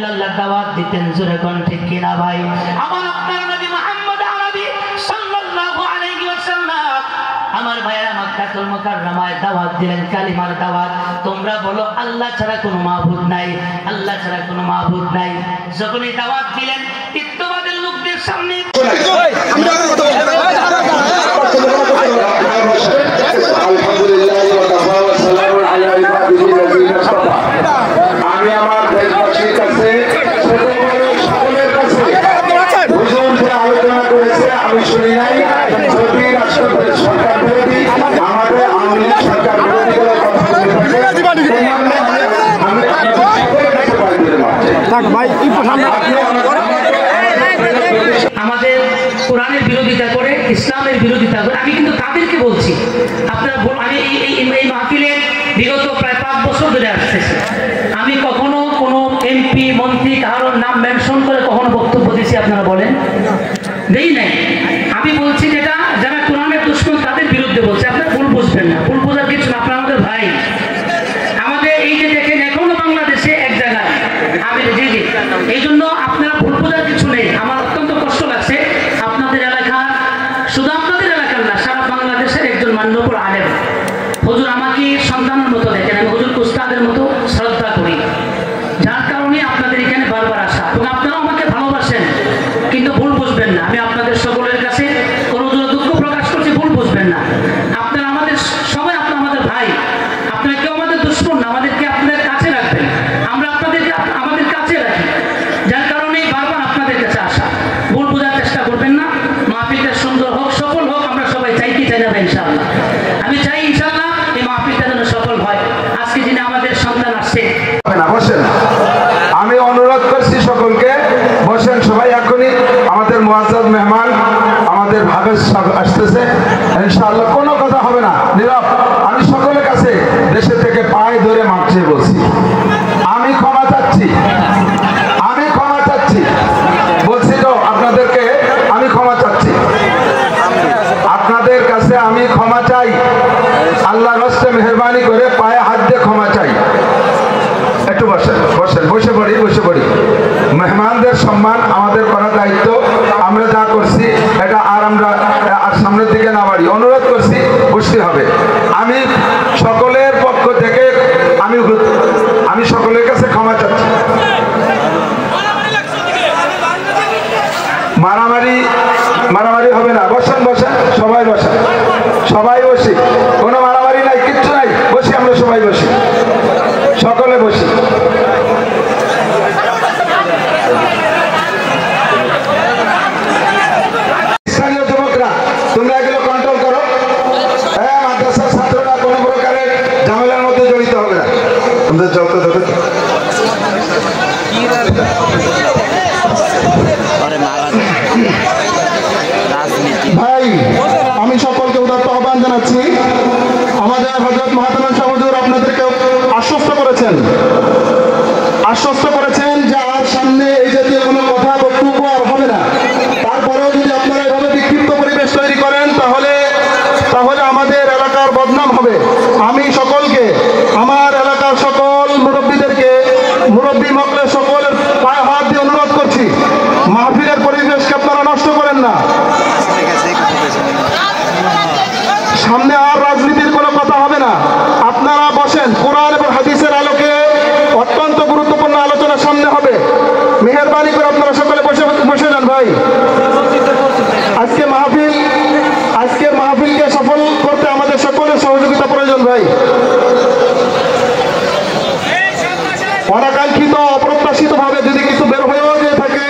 ইল্লাল্লাহ দাওয়াত দিতেন। জোরে কোন ঠিক কিনা ভাই? আমার আপনার নবী মুহাম্মদ আরবি সাল্লাল্লাহু আলাইহি ওয়াসাল্লাম আমার ভাইয়েরা মক্কাতুল মুকাররমায় দাওয়াত দিলেন, কালিমার দাওয়াত। তোমরা বলো আল্লাহ ছাড়া কোনো মাবুদ নাই, আল্লাহ ছাড়া কোনো মাবুদ নাই। যখনই দাওয়াত দিলেন তিত্ববাদের লোকদের সামনে আমি আমার দেশবাসীর কাছে সকলের কাছে হুজুর যে আলোচনা করেছে আমি শুনি নাই। যদি রাষ্ট্রপতি সরকার বিরোধী আমাদের আওয়ামী লীগ সরকার বিরোধী বলে কথা আমাদের কোরআনের বিরোধিতা করে, ইসলামের বিরোধিতা করে। আমি কিন্তু তাদেরকে বলছি, আপনারা আমি এই মাহফিলে বিগত প্রায় 5 বছর ধরে আসতেছি। আমি কখনো কোনো এমপি মন্ত্রী কারোর নাম মেনশন করে কখনো বক্তব্য দিয়েছি আপনারা বলেন? দেই নাই। আমি বলছি যেটা যারা কোরআনের দুশমন তাদের বিরুদ্ধে বলছে। আপনারা ভুল বুঝবেন না, ভুল বোঝার কিছু না। আপনারা আমাদের ভাই। আমাদের এই যে দেখেন এখনো বাংলাদেশে এক জায়গায় আমি জি এই জন্য আপনারা ভুল বোঝার কিছু নেই। আমার অত্যন্ত কষ্ট লাগছে আপনাদের এলাকা, শুধু আপনাদের এলাকার না, সারা বাংলাদেশের একজন মান্যবর আলেম হুজুর আমাকে সন্তানের মতো দেখেন। আমি হুজুর উস্তাদের মতো শ্রদ্ধা করি, যার কারণে আপনাদের এখানে বারবার আসা, এবং আপনারা আমাকে ভালোবাসেন। কিন্তু ভুল বুঝবেন না, আমি আপনাদের সকলের কাছে কোনো দুঃখ প্রকাশ করছি, ভুল বুঝবেন না। আপনারা আমাদের সবাই, আপনারা আমাদের ভাই, আপনারা কেউ আমাদের দুশ্মন না। আমাদেরকে আপনাদের কাছে রাখবেন, আমরা আপনাদেরকে আমাদের কাছে রাখি, যার কারণে বারবার আপনাদের কাছে আসা। ভুল বোঝার চেষ্টা করবেন না। মাহফিলটা সুন্দর হোক, সফল হোক, আমরা সবাই চাই কি চাই না ইনশাআল্লাহ? আমি চাই ইনশাআল্লাহ এই মাহফিলটা যেন সফল হয়। আজকে যিনি আমাদের সন্তান আসছে, বসেন। আমি অনুরোধ করছি সকলকে বসেন সবাই। এখনই আমাদের মুআজ্জাজ মেহমান আমাদের হাফেজ সাহেব আসতেছে, ইনশাআল্লাহ কোনো কথা হবে না, নীরব। আমি সকলের কাছে দেশে থেকে পায়ে ধরে মারছে বলছি, আমি ক্ষমা চাচ্ছি, আমি ক্ষমা চাচ্ছি বলছি তো আপনাদেরকে, আমি ক্ষমা চাচ্ছি আপনাদের কাছে, আমি ক্ষমা চাই। আল্লাহর রাস্তে মেহরবানি করে পায়ে হাত দিয়ে ক্ষমা চাই। একটু বসেন, বসেন, বসে পড়ি। মেহমানদের সম্মান আমাদের করার দায়িত্ব। আমরা যা করছি এটা আমরা আর সামনের দিকে না বাড়ি, অনুরোধ করছি বসতে হবে। আমি সকলের পক্ষ থেকে আমি সকলের কাছে ক্ষমা চাচ্ছি। মারামারি হবে না। বসেন, সবাই বসেন, সবাই বসি। কোনো মারামারি নাই, কিচ্ছু নাই, বসি, আমরা সবাই বসি, সকলে বসি। স্থানীয় যুবকরা তোমরা এগুলো কন্ট্রোল করো। হ্যাঁ, মাদ্রাসার ছাত্ররা কোনো প্রকারের ঝামেলার মধ্যে জড়িত হবে না। তোমাদের যত ভাই, আমি সকলকে উদাত্ত আহ্বান জানাচ্ছি। আমাদের হযরত মহাতামিম শাহ হুজুর আপনাদেরকে আশ্বস্ত করেছেন যে আর সামনে এই জাতীয় কোনো কথা বক্তব্য আর হবে না। তারপরেও যদি আপনারা এভাবে বিক্ষিপ্ত পরিবেশ তৈরি করেন তাহলে আমাদের এলাকার বদনাম হবে। আমি সকলকে, আমার এলাকার সকল মুরব্বীদেরকে, মুরব্বী মক্কেলের সকলের পায়ে হাত দিয়ে অনুরোধ করছি, মাহফিলের পরিবেশকে আপনারা নষ্ট করেন না। সামনে আর রাজনীতির কোনো কথা হবে না। আপনারা বসেন, কোরআন এবং হাদিসের আলোকে অত্যন্ত গুরুত্বপূর্ণ আলোচনা সামনে হবে। মেহেরবানি করে আপনারা সকলে বসে যান ভাই। আজকের মাহফিলকে সফল করতে আমাদের সকলের সহযোগিতা প্রয়োজন ভাই। অনাকাঙ্ক্ষিত অপ্রত্যাশিত ভাবে যদি কিছু বের হয়েও যেয়ে থাকে,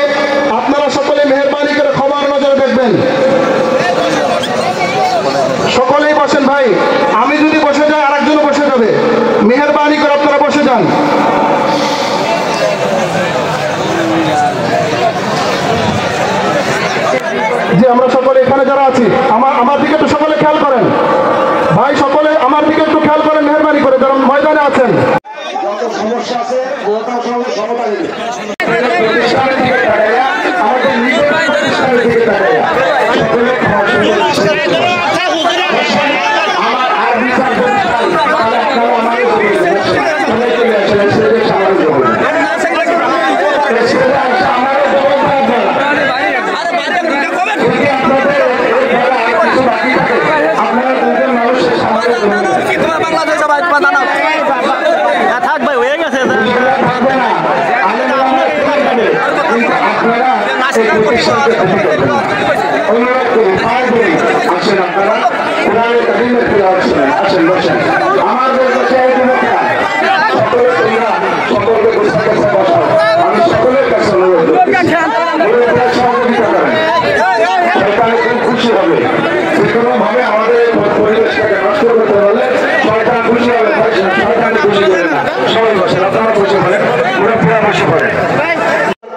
আপনারা সকলে মেহেরবানি করে ক্ষমার নজরে দেখবেন। সকলেই বসেন ভাই। আমি যদি বসে যাই আরেকজনও বসে যাবে। মেহেরবানি করে আপনারা বসে যান। যে আমরা সকলে এখানে যারা আছি, আমার দিকে একটু সকলে খেয়াল করেন ভাই, সকলে আমার দিকে একটু খেয়াল করেন মেহেরবানি করে, যারা ময়দানে আছেন। যত সমস্যা আছে আমারও জবাব আপনারা দুজন মানুষের সামনে থাক ভাই হয়ে গেছে থাকবে না অনুরোধ করি পায়ে ধরি আসেন আপনারা কোরআনে কারিমের তিলাওয়াত শুনেন আসেন বসেন আমাদের কাছে সকলকে বসে কাছে বসাও আমি সকলের কাছে অনুরোধ করছি সহযোগিতা করেন শয়তান খুব খুশি হবে যে কোনো ভাবে আমাদের পরিবেশটাকে নষ্ট করতে হলে শয়তান খুশি হবে শয়তান খুশি করে না সবাই বসেন আপনারা বসে পড়েন পুরো বসে পড়েন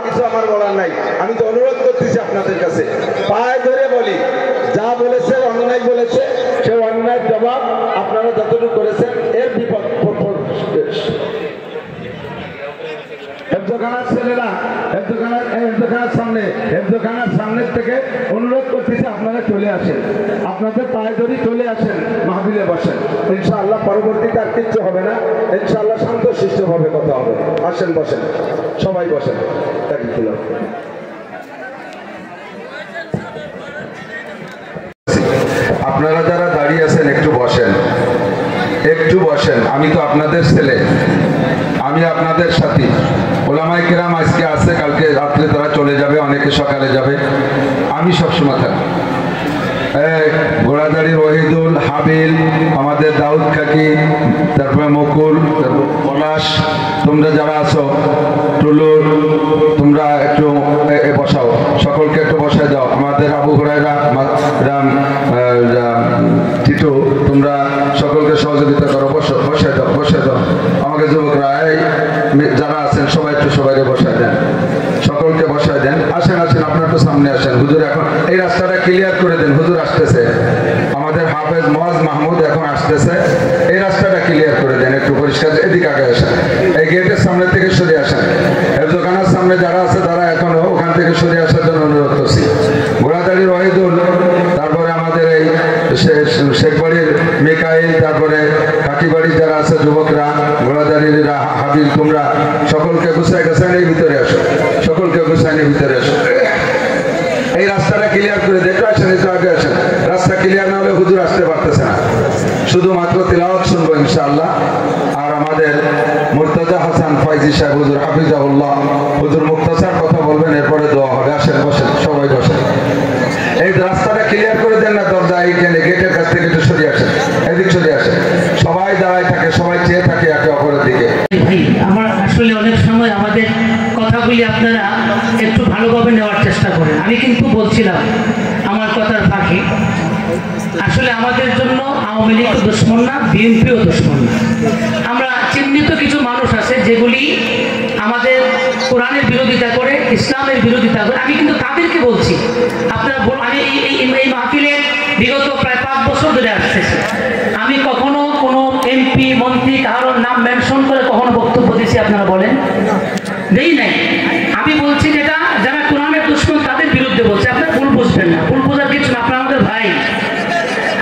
কিছু আমার বলার নাই আমি তো অনুরোধ করতেছি আপনাদের কাছে পায়ে ধরে বলি যা বলেছে অন্যায় বলেছে সে অন্যায়ের জবাব আপনারা যতটুকু করেছেন এর হেফজখানার ছেলেরা হেফজখানার সামনের থেকে অনুরোধ করতেছি আপনারা চলে আসেন আপনাদের পায়ে ধরে চলে আসেন মাহফিলে বসেন ইনশাআল্লাহ পরবর্তীতে আর কিচ্ছু হবে না ইনশাআল্লাহ শান্তশিষ্টভাবে কথা হবে আসেন বসেন সবাই বসেন আপনারা যারা দাঁড়িয়ে আছেন একটু বসেন আমি তো আপনাদের ছেলে আমি আপনাদের সাথী ওলামায়ে কেরাম আজকে আছে কালকে রাত্রে তারা চলে যাবে অনেকে সকালে যাবে আমি সবসময় থাকি ঘোড়াদাড়ি ওহিদুল হাবিল আমাদের দাউদ কাকি তারপরে মুকুল পলাশ তোমরা যারা আছো টুলুর তোমরা একটু বসাও সকলকে একটু বসায় দাও আমাদের আবু হুরায়রা টিটু তোমরা সকলকে সহযোগিতা করো বসায় দাও আমাকে যুবকরা যারা আছেন সবাই একটু সবাইকে বসায় দেন সকলকে বসায় দেন আসেন আপনার একটু সামনে আসেন হুজুর এখন এই রাস্তাটা ক্লিয়ার করে দেন হুজুর আসতেছে আমাদের হাফেজ মুয়াজ মাহমুদ এখন আসতেছে এই রাস্তাটা ক্লিয়ার করে দেন একটু পরিষ্কার এদিকে আগে আসেন এই গেটের সামনে থেকে সরে আসেন হেফজখানার সামনে যারা আছে তারা এখনো ওখান থেকে সরে আসার জন্য অনুরোধ করছি ঘোড়াদাড়ির ওয়াহিদুল তারপরে আমাদের এই শেখবাড়ির মিকাইল তারপরে কাকিবাড়ির যারা আছে যুবকরা ঘোড়াদাড়ির হাবিল তোমরা সকলকে গুছাই এই ভিতরে আসো সকলকে গুছাই ভিতরে আসো এই রাস্তাটা ক্লিয়ার করে দেখতে আসেন একটু আগে আসেন রাস্তা ক্লিয়ার না হলে হুজুর আসতে পারতেছে না শুধুমাত্র তিলাওয়াত শুনবো ইনশাআল্লাহ আর আমাদের মুর্তজা হাসান ফয়জি সাহেব হুজুর হাফিজাহুল্লাহ হুজুর মুক্তাসার কথা বলবেন এরপরে দোয়া হবে আসেন বসেন সবাই বসেন এই রাস্তাটা ক্লিয়ার করে দেন না দরজা এইখানে গেটের কাছ থেকে একটু সরিয়ে আসেন এদিক সরিয়ে আসেন সবাই দাঁড়ায় থাকে সবাই চেয়ে থাকে একে অপরের দিকে ভাই আমার আসলে অনেক সময় আমাদের কথাগুলি আপনারা একটু ভালোভাবে নেওয়ার চেষ্টা করেন আমি কিন্তু বলছিলাম আমার কথার ফাঁকে আসলে আমাদের জন্য আওয়ামী লীগ দুশ্মন না বিএনপিও দুশ্মন না আমরা চিহ্নিত কিছু মানুষ আছে যেগুলি আমাদের কোরআনের বিরোধিতা করে ইসলামের বিরোধিতা করে আমি কিন্তু তাদেরকে বলছি আপনারা আমি এই মাহফিলে বিগত প্রায় 5 বছর ধরে আসতেছি আমি কখনো কোনো এমপি মন্ত্রী কারোর নাম মেনশন করে কখনো বক্তব্য দিয়েছি আপনারা বলেন দেই নাই আমি বলছি যেটা যারা কোরআনের দুশ্মন তাদের বিরুদ্ধে বলছে আপনারা ভুল বুঝবেন না ভুল বোঝার কিছু না আপনারা আমাদের ভাই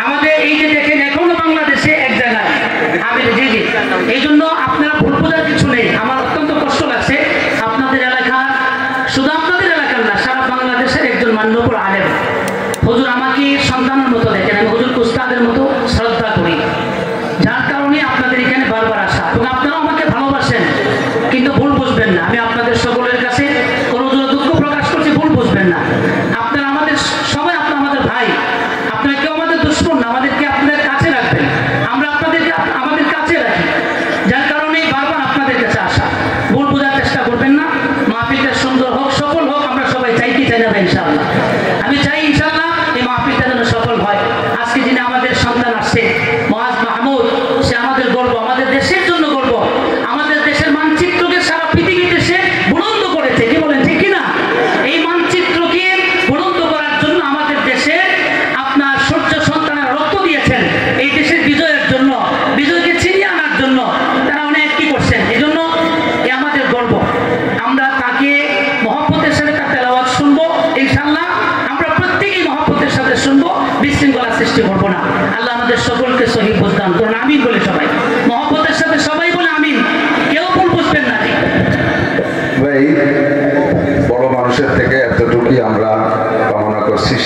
আমাদের এই যে দেখেন এখনো বাংলাদেশে এক জায়গায় আমি জি এই জন্য আপনারা ভুল বোঝার কিছু নেই আমার অত্যন্ত কষ্ট লাগছে আপনাদের এলাকা শুধু আপনাদের এলাকার না সারা বাংলাদেশের একজন মান্যবর আলেম হুজুর আমাকে সন্তানের মতো দেখেন আমি হুজুর উস্তাদের মতো শ্রদ্ধা করি যার কারণে আপনাদের এখানে বারবার আসা এবং আপনারাও আমাকে ভালোবাসেন কিন্তু ভুল বুঝবেন না আমি আপনাদের সকলের কাছে কোনো দুঃখ প্রকাশ করছি ভুল বুঝবেন না আপনারা আমাদের সবাই আমাদের ভাই আপনারা কেউ আমাদের দুশ্মন না আমাদেরকে আপনাদের কাছে রাখবেন আমরা আপনাদেরকে আমাদের কাছে রাখি যার কারণে বারবার আপনাদের কাছে আসা ভুল বোঝার চেষ্টা করবেন না মাহফিলটা সুন্দর হোক সফল হোক আমরা সবাই চাই কি চাই না ইনশাআল্লাহ আমি চাই ইনশাআল্লাহ এই মাহফিলটা যেন সফল হয় আজকে যিনি আমাদের সন্তান আসছে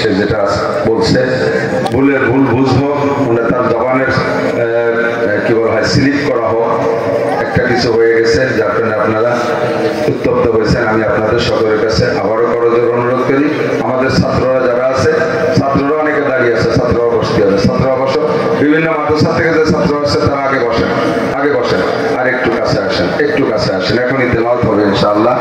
সে যেটা বলছে ভুলের ভুল বুঝবো, মানে তার জবানের কি বলা হয় স্লিপ করা হোক, একটা কিছু হয়ে গেছে যার জন্য আপনারা উত্তপ্ত হয়েছেন। আমি আপনাদের সকলের কাছে আবারও করজোর অনুরোধ করি, আমাদের ছাত্ররা যারা আছে, ছাত্ররা অনেকে দাঁড়িয়ে আছে, ছাত্ররা বসতে হবে, ছাত্ররা বসো, বিভিন্ন মাদ্রাসা থেকে যে ছাত্র আছে তারা আগে বসেন, আগে বসেন, আর একটু কাছে আসেন, একটু কাছে আসেন। এখনই তেলাওয়াত হবে ইনশাআল্লাহ।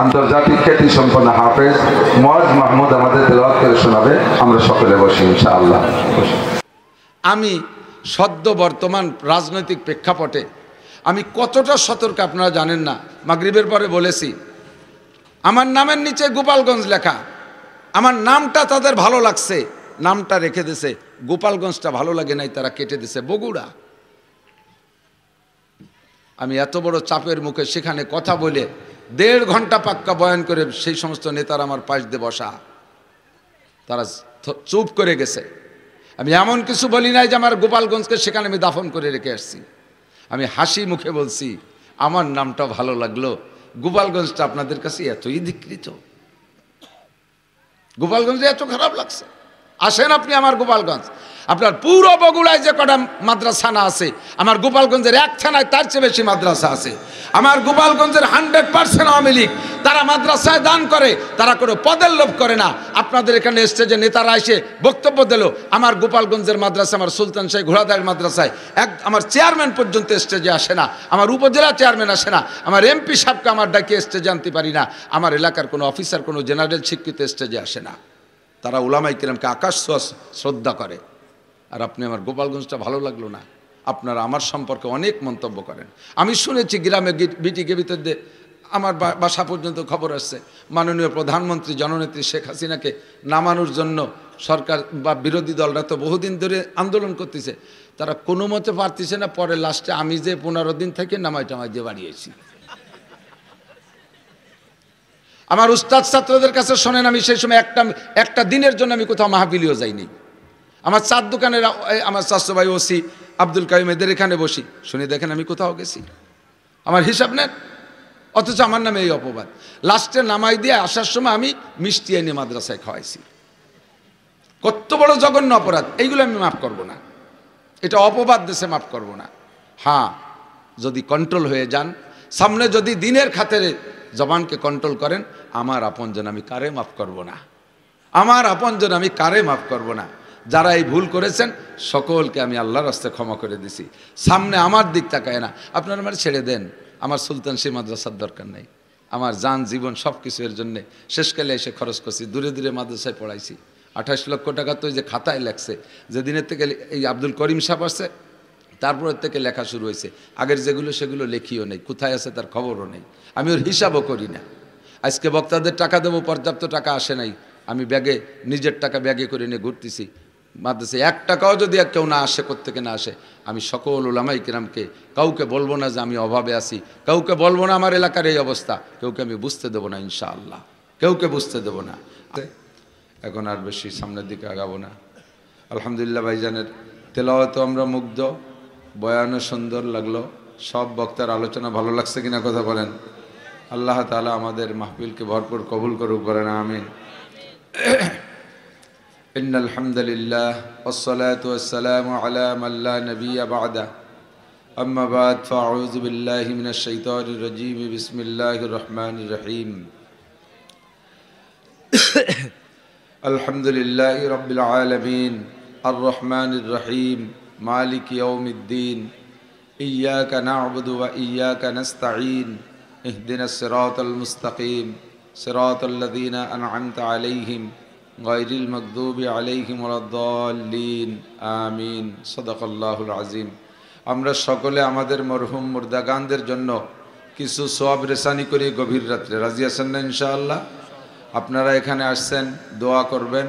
আন্তর্জাতিক খ্যাতি সম্পন্ন হাফেজ মুয়াজ মাহমুদ আমাদের তেলাওয়াত করে শোনাবে, আমরা সকলে বসি ইনশাআল্লাহ। আমি সদ্য বর্তমান রাজনৈতিক প্রেক্ষাপটে আমি কতটা সতর্ক আপনারা জানেন না। মাগরিবের পরে বলেছি, আমার নামের নিচে গোপালগঞ্জ লেখা, আমার নামটা তাদের ভালো লাগছে, নামটা রেখে দিছে, গোপালগঞ্জটা ভালো লাগে নাই, তারা কেটে দিছে বগুড়া। আমি এত বড় চাপের মুখে সেখানে কথা বলে 1.5 ঘন্টা পাক্কা বয়ান করে সেই সমস্ত নেতারা আমার পাশ দিয়ে বসা, তারা চুপ করে গেছে। আমি এমন কিছু বলি নাই যে আমার গোপালগঞ্জকে সেখানে আমি দাফন করে রেখে আসছি। আমি হাসি মুখে বলছি, আমার নামটা ভালো লাগলো, গোপালগঞ্জটা আপনাদের কাছে এতই ধিকৃত, গোপালগঞ্জে এত খারাপ লাগছে। আসেন আপনি আমার গোপালগঞ্জ, আপনার পুরো বগুড়ায় যে কটা মাদ্রাসানা আছে, আমার গোপালগঞ্জের এক থানায় তার চেয়ে বেশি মাদ্রাসা আছে। আমার গোপালগঞ্জের 100% আওয়ামী লীগ, তারা মাদ্রাসায় দান করে, তারা কোনো পদের লোভ করে না। আপনাদের এখানে স্টেজে নেতারা এসে বক্তব্য দিল, আমার গোপালগঞ্জের মাদ্রাসা, আমার সুলতান শাহী ঘোড়াদার মাদ্রাসায় আমার চেয়ারম্যান পর্যন্ত স্টেজে আসে না, আমার উপজেলা চেয়ারম্যান আসে না, আমার এমপি সাহেবকে আমার ডাকে স্টেজে আনতে পারি না, আমার এলাকার কোনো অফিসার, কোনো জেনারেল শিক্ষিত স্টেজে আসে না। তারা উলামায়ে কেরামকে আকাশ ছোঁয়া শ্রদ্ধা করে। আর আপনি আমার গোপালগঞ্জটা ভালো লাগলো না, আপনারা আমার সম্পর্কে অনেক মন্তব্য করেন। আমি শুনেছি গ্রামে বিটিকে ভিতর দিয়ে আমার বাসা পর্যন্ত খবর আসছে, মাননীয় প্রধানমন্ত্রী জননেত্রী শেখ হাসিনাকে নামানোর জন্য সরকার বা বিরোধী দলরা তো বহুদিন ধরে আন্দোলন করতেছে, তারা কোনো মতে পারতেছে না। পরে লাস্টে আমি যে 15 দিন থেকে নামাই টামাই দিয়ে বাড়িয়েছি। আমার উস্তাদ ছাত্রদের কাছে শোনেন, আমি সেই সময় একটা দিনের জন্য আমি কোথাও মাহফিলিও যাইনি। আমার চার দোকানের আমার চাচা ভাই ওসি আব্দুল কাইম এদের এখানে বসি, শুনে দেখেন আমি কোথাও গেছি, আমার হিসাব নেন। অথচ আমার নামে এই অপবাদ। লাস্টে নামাই দিয়ে আসার সময় আমি মিষ্টি এনে মাদ্রাসায় খাওয়াইছি। কত বড় জঘন্য অপরাধ! এইগুলো আমি মাফ করব না, এটা অপবাদ দেশে মাফ করব না। হ্যাঁ, যদি কন্ট্রোল হয়ে যান, সামনে যদি দিনের খাতিরে জবানকে কন্ট্রোল করেন, আমার আপনজন আমি কারে মাফ করব না, আমার আপনজন আমি কারে মাফ করব না। যারা এই ভুল করেছেন সকলকে আমি আল্লাহর রাস্তায় ক্ষমা করে দিছি। সামনে আমার দিক তাকায় না, আপনারা আমার ছেড়ে দেন। আমার সুলতান সেই মাদ্রাসার দরকার নেই, আমার জান জীবন সব কিছু এর জন্যে শেষকালে এসে খরচ করছি, দূরে দূরে মাদ্রাসায় পড়াইছি। 28 লক্ষ টাকা তো যে খাতায় লেখছে, যেদিনের থেকে এই আব্দুল করিম সাহেব আসছে তারপরের থেকে লেখা শুরু হয়েছে। আগের যেগুলো সেগুলো লেখিও নেই, কোথায় আছে তার খবরও নেই, আমি ওর হিসাবও করি না। আজকে বক্তাদের টাকা দেবো, পর্যাপ্ত টাকা আসে নাই, আমি ব্যাগে নিজের টাকা ব্যাগে করে নিয়ে ঘুরতেছি। মাদ্রাসায় 1 টাকাও যদি কেউ না আসে, কোত্থেকে না আসে, আমি সকল উলামায়ে কেরামকে কাউকে বলবো না যে আমি অভাবে আছি, কাউকে বলবো না আমার এলাকার এই অবস্থা, কাউকে আমি বুঝতে দেবো না ইনশাআল্লাহ, কাউকে বুঝতে দেবো না। এখন আর বেশি সামনের দিকে আগাবো না। আলহামদুলিল্লাহ ভাইজানের তেলাওয়াতে আমরা মুগ্ধ, বয়ানও সুন্দর লাগলো, সব বক্তার আলোচনা ভালো লাগছে কিনা কথা বলেন। আল্লাহ তাআলা আমাদের মাহফিলকে ভরপুর কবুল করুক, বলেন আমিন। ইন্নাল হামদুলিল্লাহ ওয়াসসালাতু ওয়াসসালামু আলা মান লা নাবিয়্যা বা'দা, আম্মা বা'দ, ফাআউযু বিল্লাহি মিনাশ শাইতানির রাজীম, বিসমিল্লাহির রহমানির রহিম। আলহামদুলিল্লাহি রাব্বিল আলামিন, আর রহমানির রহিম, মালিক ইয়াউমিদ্দিন, ইয়্যাকা না'বুদু ওয়া ইয়্যাকা নাস্তাঈন, ইহদিনাস সিরাতাল মুস্তাকিম, সিরাতাল লাযীনা আন'আমতা আলাইহিম গায়রিল মাগদুবি আলাইহিম ওয়ালাদ-দাল্লিন, আমিন। সাদাকাল্লাহুল আযীম। আমরা সকলে আমাদের মরহুম মুর্দাগানদের জন্য কিছু সওয়াব রেসানি করি গভীর রাত্রে, রাজি আছেন না ইনশাআল্লাহ? আপনারা এখানে আসছেন, দোয়া করবেন।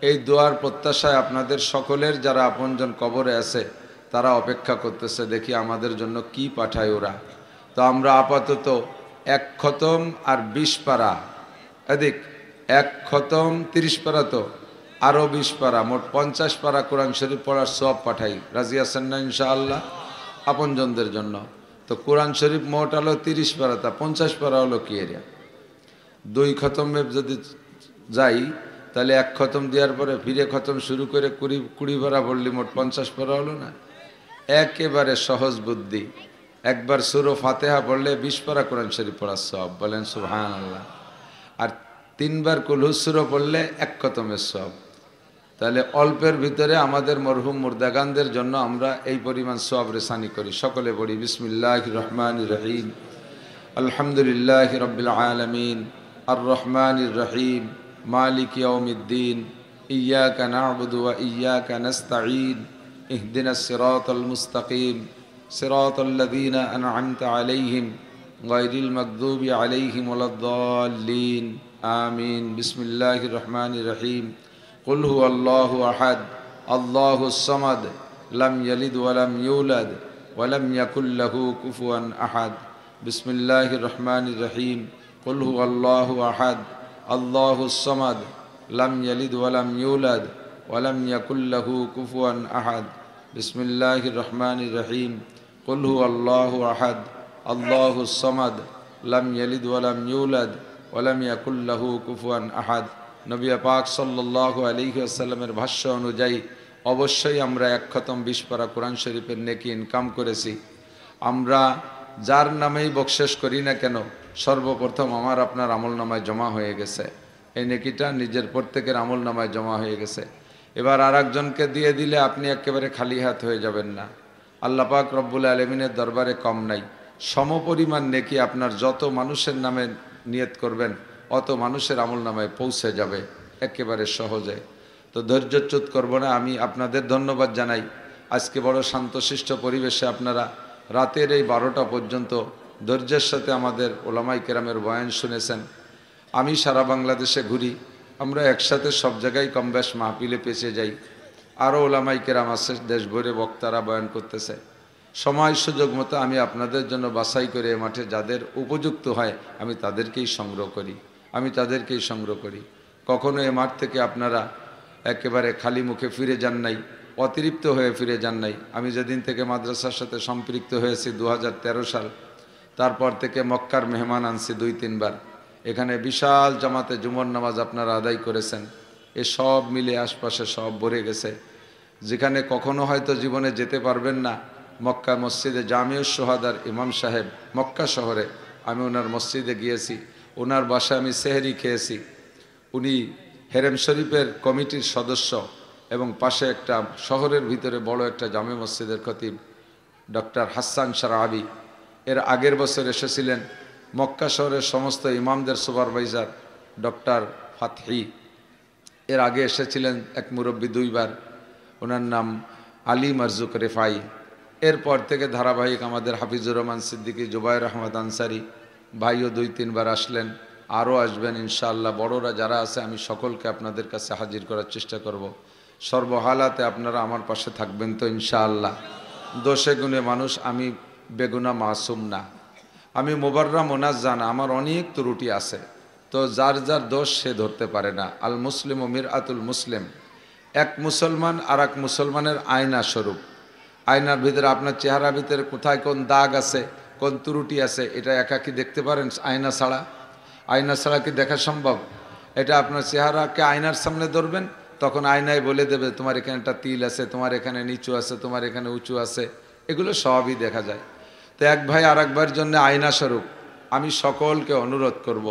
এই দোয়ার প্রত্যাশায় আপনাদের সকলের যারা আপনজন কবরে আছে তারা অপেক্ষা করতেছে, দেখি আমাদের জন্য কি পাঠায় ওরা। তো আমরা আপাতত 1 খতম আর 20 পারা, এদিক 1 খতম 30 পারা, তো আরও 20 পারা, মোট 50 পারা কোরআন শরীফ পড়ার সওয়াব পাঠাই, রাজি আছেন না ইনশাআল্লাহ? আপনজনদের জন্য। তো কোরআন শরীফ মোট হলো 30 পারা, তা 50 পারা হলো কি এরিয়া, 2 খতমে যদি যাই তাহলে এক খতম দেওয়ার পরে ফিরে খতম শুরু করে 20 পারা পড়লি মোট 50 পারা হলো না? একেবারে সহজ বুদ্ধি। একবার সূরা ফাতিহা পড়লে 20 পারা কোরআন শরীফ পড়ার সওয়াব, বলেন সুবহানাল্লাহ। আর 3 বার কুল হু সূরা পড়লে এক খতমের সওয়াব। তাহলে অল্পের ভিতরে আমাদের মরহুম মুর্দাগানদের জন্য আমরা এই পরিমাণ সওয়াব রেসানি করি। সকলে পড়ি বিসমিল্লাহির রহমানির রহিম, আলহামদুলিল্লাহি রাব্বিল আলামিন, আর রহমানির রহিম, মালিক ইয়াউমিদ্দিন, ইয়্যাকা না'বুদু ওয়া ইয়্যাকা নাস্তাঈন, ইহদিনাস সিরাতাল মুস্তাকিম, সিরাতাল লাযীনা আন'আমতা আলাইহিম গায়রিল মাগদুবি আলাইহিম ওয়ালাদ-দাল্লিন, আমিন। বিসমিল্লাহির রহমানির রহিম, কুল হুয়াল্লাহু আহাদ, আল্লাহুস সামাদ, লাম ইয়ালিদ ওয়া লাম ইউলাদ ওয়া লাম ইয়াকুল লাহু কুফুয়ান আহাদ। বিসমিল্লাহির রহমানির রহিম, কুল হুয়াল্লাহু আহাদ, আল্লাহুস সামাদ, লাম ইয়ালিদ ওয়া লাম ইউলাদ ওয়া লাম ইয়াকুল লাহু কুফুয়ান আহাদ। বিসমিল্লাহির রহমানির রহিম, কুল হুয়াল্লাহু আহাদ, আল্লাহুস সামাদ, লাম ইয়ালিদ ওয়া লাম ইউলাদ ওয়া লাম ইয়াকুল লাহু কুফুয়ান আহাদ। নবী পাক সাল্লাল্লাহু আলাইহি ওয়াসাল্লামের ভাষ্য অনুযায়ী অবশ্যই আমরা এক খতম 20 পারা কোরআন শরীফের নেকি ইনকাম করেছি। আমরা যার নামেই বকশেশ করি না কেন, সর্বপ্রথম আমার আপনার আমল নামায় জমা হয়ে গেছে। এই নেকিটা নিজের প্রত্যেকের আমল নামায় জমা হয়ে গেছে। এবার আর একজনকে দিয়ে দিলে আপনি একেবারে খালি হাত হয়ে যাবেন না। আল্লাহ পাক রব্বুল আলামিনের দরবারে কম নাই। সমপরিমাণ নেকি আপনার যত মানুষের নামে নিয়ত করবেন অত মানুষের আমল নামায় পৌঁছে যাবে একেবারে সহজে। তো ধৈর্যচ্যুত করব না, আমি আপনাদের ধন্যবাদ জানাই। আজকে বড় শান্তশিষ্ট পরিবেশে আপনারা রাতের এই 12টা পর্যন্ত ধৈর্যের সাথে আমাদের ওলামাই কেরামের বয়ান শুনেছেন। আমি সারা বাংলাদেশে ঘুরি, আমরা একসাথে সব জায়গায় কম বেশ মাহফিলে পেছে যাই। আরও ওলামাই কেরাম আছে, দেশ ভরে বক্তারা বয়ান করতেছে। সময় সুযোগ মতো আমি আপনাদের জন্য বাছাই করে এ মাঠে যাদের উপযুক্ত হয় আমি তাদেরকেই সংগ্রহ করি। কখনো এ মাঠ থেকে আপনারা একেবারে খালি মুখে ফিরে যান নাই, অতিরিক্ত হয়ে ফিরে যান নাই। আমি যেদিন থেকে মাদ্রাসার সাথে সম্পৃক্ত হয়েছি 2013 সাল, তারপর থেকে মক্কার মেহমান আনছি 2-3 বার। এখানে বিশাল জামাতে জুমার নামাজ আপনারা আদায় করেছেন। এ সব মিলে আশপাশে সব ভরে গেছে। যেখানে কখনো হয়তো জীবনে যেতে পারবেন না, মক্কা মসজিদে জামিউস শুহাদার ইমাম সাহেব মক্কা শহরে, আমি ওনার মসজিদে গিয়েছি, ওনার বাসায় আমি সেহরি খেয়েছি। উনি হেরেম শরীফের কমিটির সদস্য এবং পাশে একটা শহরের ভিতরে বড় একটা জামে মসজিদের খতিব ডক্টর হাসান শারাবি। এর আগের বছর এসেছিলেন মক্কা শহরের সমস্ত ইমামদের সুপারভাইজার ডক্টর ফাতহি। এর আগে এসেছিলেন এক মুরব্বী 2 বার, ওনার নাম আলী মারজুক রেফাই। এরপর থেকে ধারাবাহিক আমাদের হাফিজুর রহমান সিদ্দিকী, জুবাইর আহমদ আনসারি ভাইও 2-3 বার আসলেন, আরও আসবেন ইনশাআল্লাহ। বড়রা যারা আছে আমি সকলকে আপনাদের কাছে হাজির করার চেষ্টা করব। সর্বহালাতে আপনারা আমার পাশে থাকবেন তো ইনশাআল্লাহ। দোষে গুণে মানুষ, আমি বেগুনা মাসুম না, আমি মুবাররা মোনাজ্জান, আমার অনেক ত্রুটি আছে। তো যার যার দোষ সে ধরতে পারে না। আল মুসলিম ও মিরআতুল মুসলিম, এক মুসলমান আর এক মুসলমানের আয়না স্বরূপ। আয়নার ভিতরে আপনার চেহারার ভিতরে কোথায় কোন দাগ আছে, কোন ত্রুটি আছে, এটা একাকি দেখতে পারেন আয়না ছাড়া? আয়না ছাড়া কি দেখা সম্ভব? এটা আপনার চেহারাকে আয়নার সামনে ধরবেন, তখন আয়নায় বলে দেবে তোমার এখানে একটা তিল আছে, তোমার এখানে নিচু আছে, তোমার এখানে উঁচু আছে, এগুলো সবই দেখা যায়। তো এক ভাই আর এক ভাইয়ের জন্য আয়না স্বরূপ। আমি সকলকে অনুরোধ করব,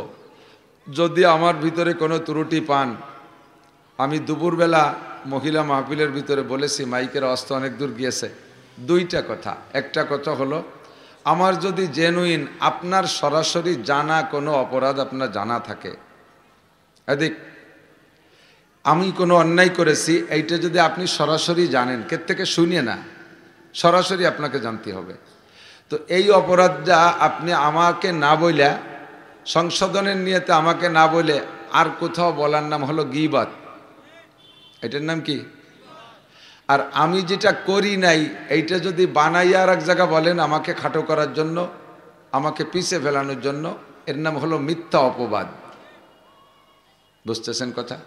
যদি আমার ভিতরে কোনো ত্রুটি পান, আমি দুপুরবেলা মহিলা মাহফিলের ভিতরে বলেছি, মাইকের আওয়াজ তো অনেক দূর গিয়েছে, 2টা কথা। একটা কথা হলো, আমার যদি জেনুইন আপনার সরাসরি জানা কোনো অপরাধ আপনার জানা থাকে, এদিক আমি কোনো অন্যায় করেছি, এইটা যদি আপনি সরাসরি জানেন, কে থেকে শুনিয়ে না, সরাসরি আপনাকে জানতে হবে। তো এই অপরাধটা আপনি আমাকে না বলে, সংশোধনের নিয়তে আমাকে না বলে আর কোথাও বলার নাম হলো গীবত। এটার নাম কি? আর আমি যেটা করি নাই এইটা যদি বানাইয়া আর এক জায়গা বলেন আমাকে খাটো করার জন্য, আমাকে পিছে ফেলানোর জন্য, এর নাম হলো মিথ্যা অপবাদ। বুঝতেছেন কথা?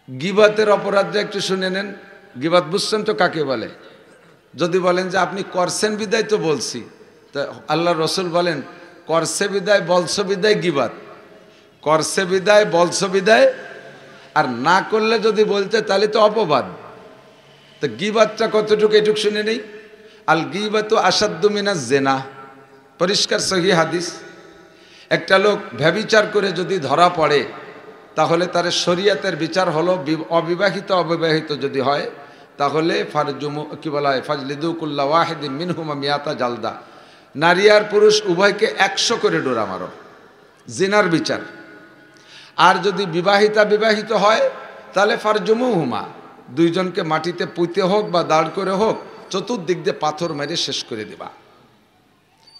গীবতের অপরাধটা একটু শুনে নেন। গীবত বুঝছেন তো কাকে বলে? যদি বলেন যে আপনি করছেন বিদায় তো বলছি, তো আল্লাহ রসুল বলেন করছে বিদায় বলছো বিদায় গীবত, করছে বিদায় বলছো বিদায়। আর না করলে যদি বলতে তাহলে তো অপবাদ। তো গীবাতটা কতটুকু এটুক শুনে নেই। আল গীবাতু আসাদ্দু মিনাজ জিনা, পরিষ্কার সহিহ হাদিস। একটা লোক ব্যভিচার করে যদি ধরা পড়ে তাহলে তার শরীয়তের বিচার হলো অবিবাহিত অবিবাহিত যদি হয় তাহলে ফারজুমু কি বলা হয় ফাজলিদু কুল্লা ওয়াহিদিন মিনহুমা মিয়াতা জালদা, নারী আর পুরুষ উভয়কে 100 করে ডোরা মারো, জিনার বিচার। আর যদি বিবাহিতা বিবাহিত হয় তাহলে ফারজুমুহুমা, দুইজনকে মাটিতে পুঁতে হোক বা দাঁড় করে হোক চতুর্দিক দিয়ে পাথর মেরে শেষ করে দেবা।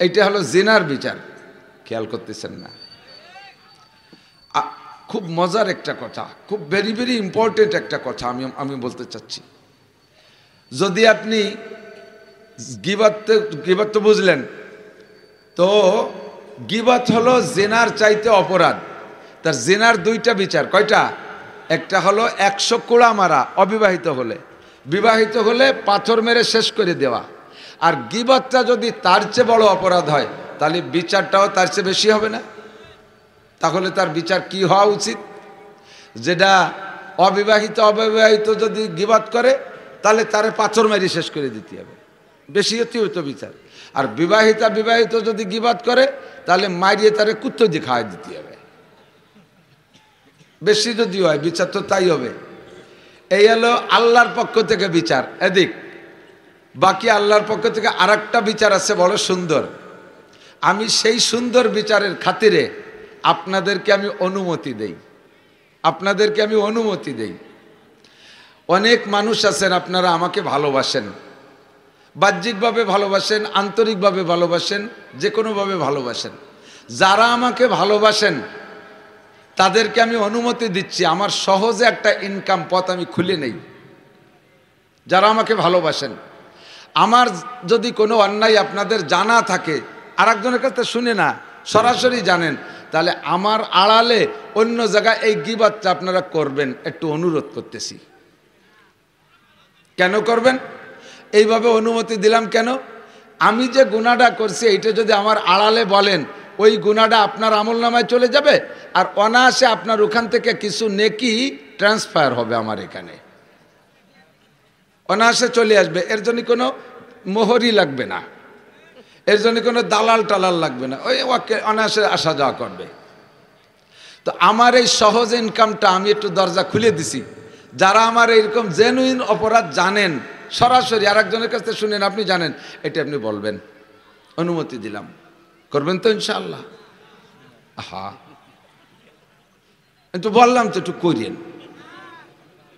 এইটা হলো জিনার বিচার। খেয়াল করতেছেন না? খুব মজার একটা কথা, খুব ভেরি ভেরি ইম্পর্টেন্ট একটা কথা আমি বলতে চাচ্ছি। যদি আপনি গীবত তো বুঝলেন, তো গীবত হলো জিনার চাইতে অপরাধ। তার জিনার দুইটা বিচার, কয়টা? একটা হলো 100 কোড়া মারা অবিবাহিত হলে, বিবাহিত হলে পাথর মেরে শেষ করে দেওয়া। আর গীবতটা যদি তার চেয়ে বড় অপরাধ হয় তাহলে বিচারটাও তার চেয়ে বেশি হবে না? তাহলে তার বিচার কি হওয়া উচিত? যেটা অবিবাহিত অবিবাহিত যদি গীবত করে তাহলে তারে পাথর মেরে শেষ করে দিতে হবে, বেশি হইতো বিচার। আর বিবাহিতা বিবাহিত যদি গীবত করে তাহলে মারিয়ে তারে কুত্তো দিয়ে খাওয়াই দিতে হবে, বেশি যদি হয় বিচার তো তাই হবে। এই হলো আল্লাহর পক্ষ থেকে বিচার এদিক। বাকি আল্লাহর পক্ষ থেকে আরেকটা বিচার আছে বড় সুন্দর। আমি সেই সুন্দর বিচারের খাতিরে আপনাদেরকে আমি অনুমতি দেই, আপনাদেরকে আমি অনুমতি দেই। অনেক মানুষ আছেন আপনারা আমাকে ভালোবাসেন, বাহ্যিকভাবে ভালোবাসেন, আন্তরিকভাবে ভালোবাসেন, যে কোনোভাবে ভালোবাসেন। যারা আমাকে ভালোবাসেন তাদেরকে আমি অনুমতি দিচ্ছি, আমার সহজে একটা ইনকাম পথ আমি খুলে নেই। যারা আমাকে ভালোবাসেন, আমার যদি কোনো অন্যায় আপনাদের জানা থাকে, আরেকজনের কাছে শুনে না, সরাসরি জানেন, তাহলে আমার আড়ালে অন্য জায়গায় এই গীবতটা আপনারা করবেন, একটু অনুরোধ করতেছি। কেন করবেন? এইভাবে অনুমতি দিলাম কেন? আমি যে গুনাহটা করছি এইটা যদি আমার আড়ালে বলেন, ওই গুনাহটা আপনার আমলনামায় চলে যাবে, আর অনায়াসে আপনার ওখান থেকে কিছু নেকি ট্রান্সফার হবে আমার এখানে, অনায়াসে চলে আসবে। এর জন্য কোনো মোহরি লাগবে না, এর জন্য কোনো দালাল টালাল লাগবে না, ওই ওকে অনায়াসে আসা যাওয়া করবে। তো আমার এই সহজ ইনকামটা আমি একটু দরজা খুলে দিছি। যারা আমার এইরকম জেনুইন অপরাধ জানেন, সরাসরি আরেকজনের কাছ থেকে শুনেন, আপনি জানেন, এটা আপনি বলবেন, অনুমতি দিলাম। করবেন তো ইনশাআল্লাহ? হ্যাঁ, একটু বললাম তো একটু করিয়েন।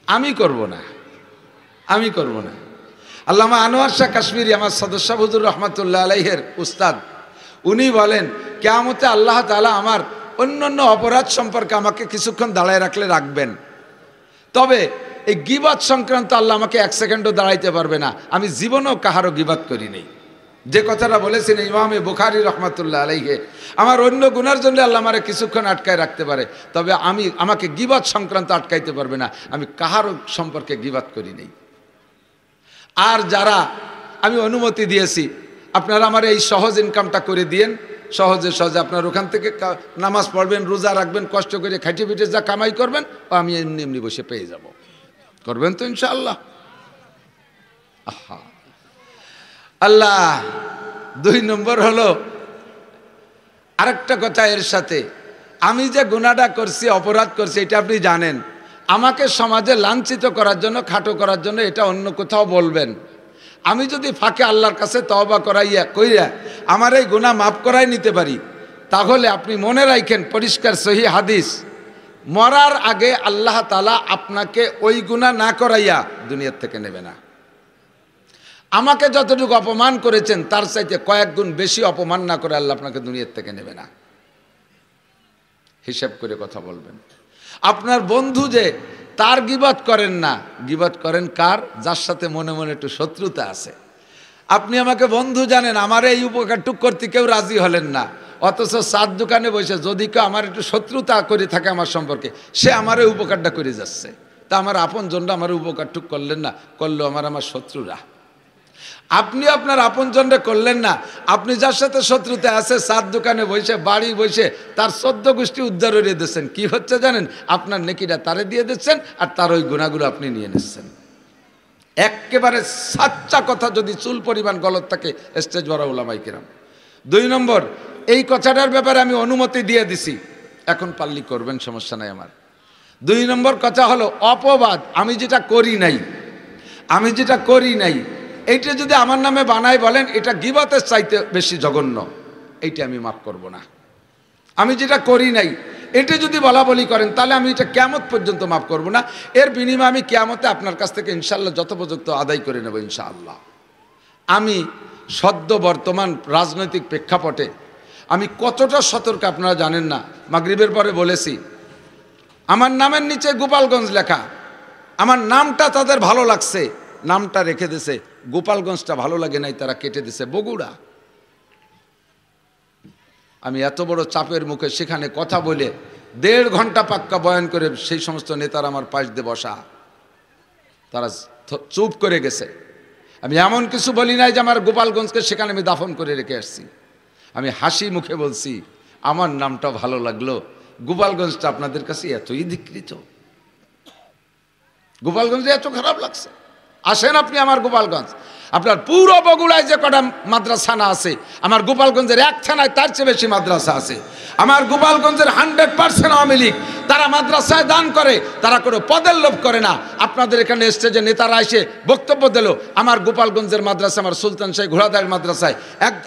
আমি করব না, আমি করব না। আল্লামা আনোয়ার শাহ কাশ্মীরি, আমার সদস্য হুজুর রহমাতুল্লাহ আলাইহের উস্তাদ, উনি বলেন কিয়ামতে আল্লাহ তাআলা আমার অন্যান্য অপরাধ সম্পর্কে আমাকে কিছুক্ষণ দাঁড়ায় রাখলে রাখবেন, তবে এই গীবত সংক্রান্ত আল্লাহ আমাকে 1 সেকেন্ডও দাঁড়াইতে পারবে না। আমি জীবনেও কাহারও গীবত করি নাই। যে কথাটা বলেছেন ইমামে বুখারী রহমাতুল্লাহ আলাইহি, আমার অন্য গুনার জন্য আল্লাহ আমারে কিছুক্ষণ আটকায় রাখতে পারে, তবে আমাকে গীবত সংক্রান্ত আটকাইতে পারবে না। আমি কাহারও সম্পর্কে গীবত করি নাই। আর যারা আমি অনুমতি দিয়েছি, আপনারা আমার এই সহজ ইনকামটা করে দিয়েন, সহজে সহজে আপনার ওখান থেকে নামাজ পড়বেন, রোজা রাখবেন, কষ্ট করে খাইটে পিটে যা কামাই করবেন, ও আমি এমনি এমনি বসে পেয়ে যাব। করবেন তো ইনশাআল্লাহ? আহা আল্লাহ। 2 নম্বর হলো আরেকটা কথা এর সাথে, আমি যে গুনাহটা করছি, অপরাধ করছি, এটা আপনি জানেন। আমাকে সমাজে লাঞ্ছিত করার জন্য, খাটো করার জন্য এটা অন্য কোথাও বলবেন। আমি যদি ফাঁকে আল্লাহর কাছে তওবা কইরা আমার এই গুনাহ মাফ করাই নিতে পারি, তাহলে আপনি মনে রাখেন, পরিষ্কার সহিহ হাদিস, মরার আগে আল্লাহ তাআলা আপনাকে ওই গুনাহ না করাইয়া দুনিয়ার থেকে নেবে না। আমাকে যতটুকু অপমান করেছেন তার চাইতে কয়েক গুণ বেশি অপমান না করে আল্লাহ আপনাকে দুনিয়ার থেকে নেবে না। হিসাব করে কথা বলবেন। আপনার বন্ধু যে, তার গীবত করেন না, গীবত করেন কার? যার সাথে মনে মনে একটু শত্রুতা আছে। আপনি আমাকে বন্ধু জানেন, আমার এই উপকারটুক করতে কেউ রাজি হলেন না, অথচ 4 দোকানে বসে যদি কেউ আমার একটু শত্রুতা করে থাকে আমার সম্পর্কে, সে আমার এই উপকারটা করে যাচ্ছে। তা আমার আপন জনরা আমার উপকারটুক করলেন না, করলো আমার শত্রুরা। আপনি আপনার আপনজনরে করলেন না, আপনি যার সাথে শত্রুতে আছে চার দোকানে বসে বাড়ি বসে তার 14 গোষ্ঠী উদ্ধার করে দিচ্ছেন। কি হচ্ছে জানেন? আপনার নেকিটা তারে দিয়ে দিচ্ছেন আর তার ওই গুণাগুলো আপনি নিয়ে নিচ্ছেন। একেবারে সাচ্চা কথা যদি চুল পরিমাণ গলত থাকে স্টেজ বড় ওলামায়ে কেরাম। 2 নম্বর, এই কথাটার ব্যাপারে আমি অনুমতি দিয়ে দিছি, এখন পাল্লি করবেন, সমস্যা নাই আমার। 2 নম্বর কথা হলো অপবাদ। আমি যেটা করি নাই এইটা যদি আমার নামে বানাই বলেন এটা গীবতের চাইতে বেশি জঘন্য, এইটা আমি মাফ করব না। আমি যেটা করি নাই এটা যদি বলা বলি করেন তাহলে আমি এটা কিয়ামত পর্যন্ত মাফ করব না। এর বিনিময়ে আমি কিয়ামতে আপনার কাছ থেকে ইনশাআল্লাহ যথোপযুক্ত আদায় করে নেব ইনশাআল্লাহ। আমি সদ্য বর্তমান রাজনৈতিক প্রেক্ষাপটে আমি কতটা সতর্ক আপনারা জানেন না। মাগরিবের পরে বলেছি, আমার নামের নিচে গোপালগঞ্জ লেখা, আমার নামটা তাদের ভালো লাগছে, নামটা রেখে দিয়েছে, গোপালগঞ্জটা ভালো লাগে নাই, তারা কেটে দিয়েছে বগুড়া। আমি এত বড় চাপের মুখে সেখানে কথা বলে 1.5 ঘন্টা পাক্কা বয়ান করে সেই সমস্ত নেতারা আমার পাশ দিয়ে বসা, তারা চুপ করে গেছে। আমি এমন কিছু বলি নাই যে আমার গোপালগঞ্জকে সেখানে আমি দাফন করে রেখে আসছি। আমি হাসি মুখে বলছি আমার নামটা ভালো লাগলো, গোপালগঞ্জটা আপনাদের কাছে এতই ধিকৃত, গোপালগঞ্জে এত খারাপ লাগছে। আসেন আপনি আমার গোপালগঞ্জ, আপনার পুরো বগুড়ায় যে কটা মাদ্রাসানা আছে আমার গোপালগঞ্জের এক থানায় তার চেয়ে বেশি মাদ্রাসা আছে। আমার গোপালগঞ্জের 100% আওয়ামী লীগ তারা মাদ্রাসায় দান করে, তারা কোনো পদের লোভ করে না। আপনাদের এখানে স্টেজে নেতারা এসে বক্তব্য দিল, আমার গোপালগঞ্জের মাদ্রাসা, আমার সুলতান শাহী ঘোড়াদার মাদ্রাসায়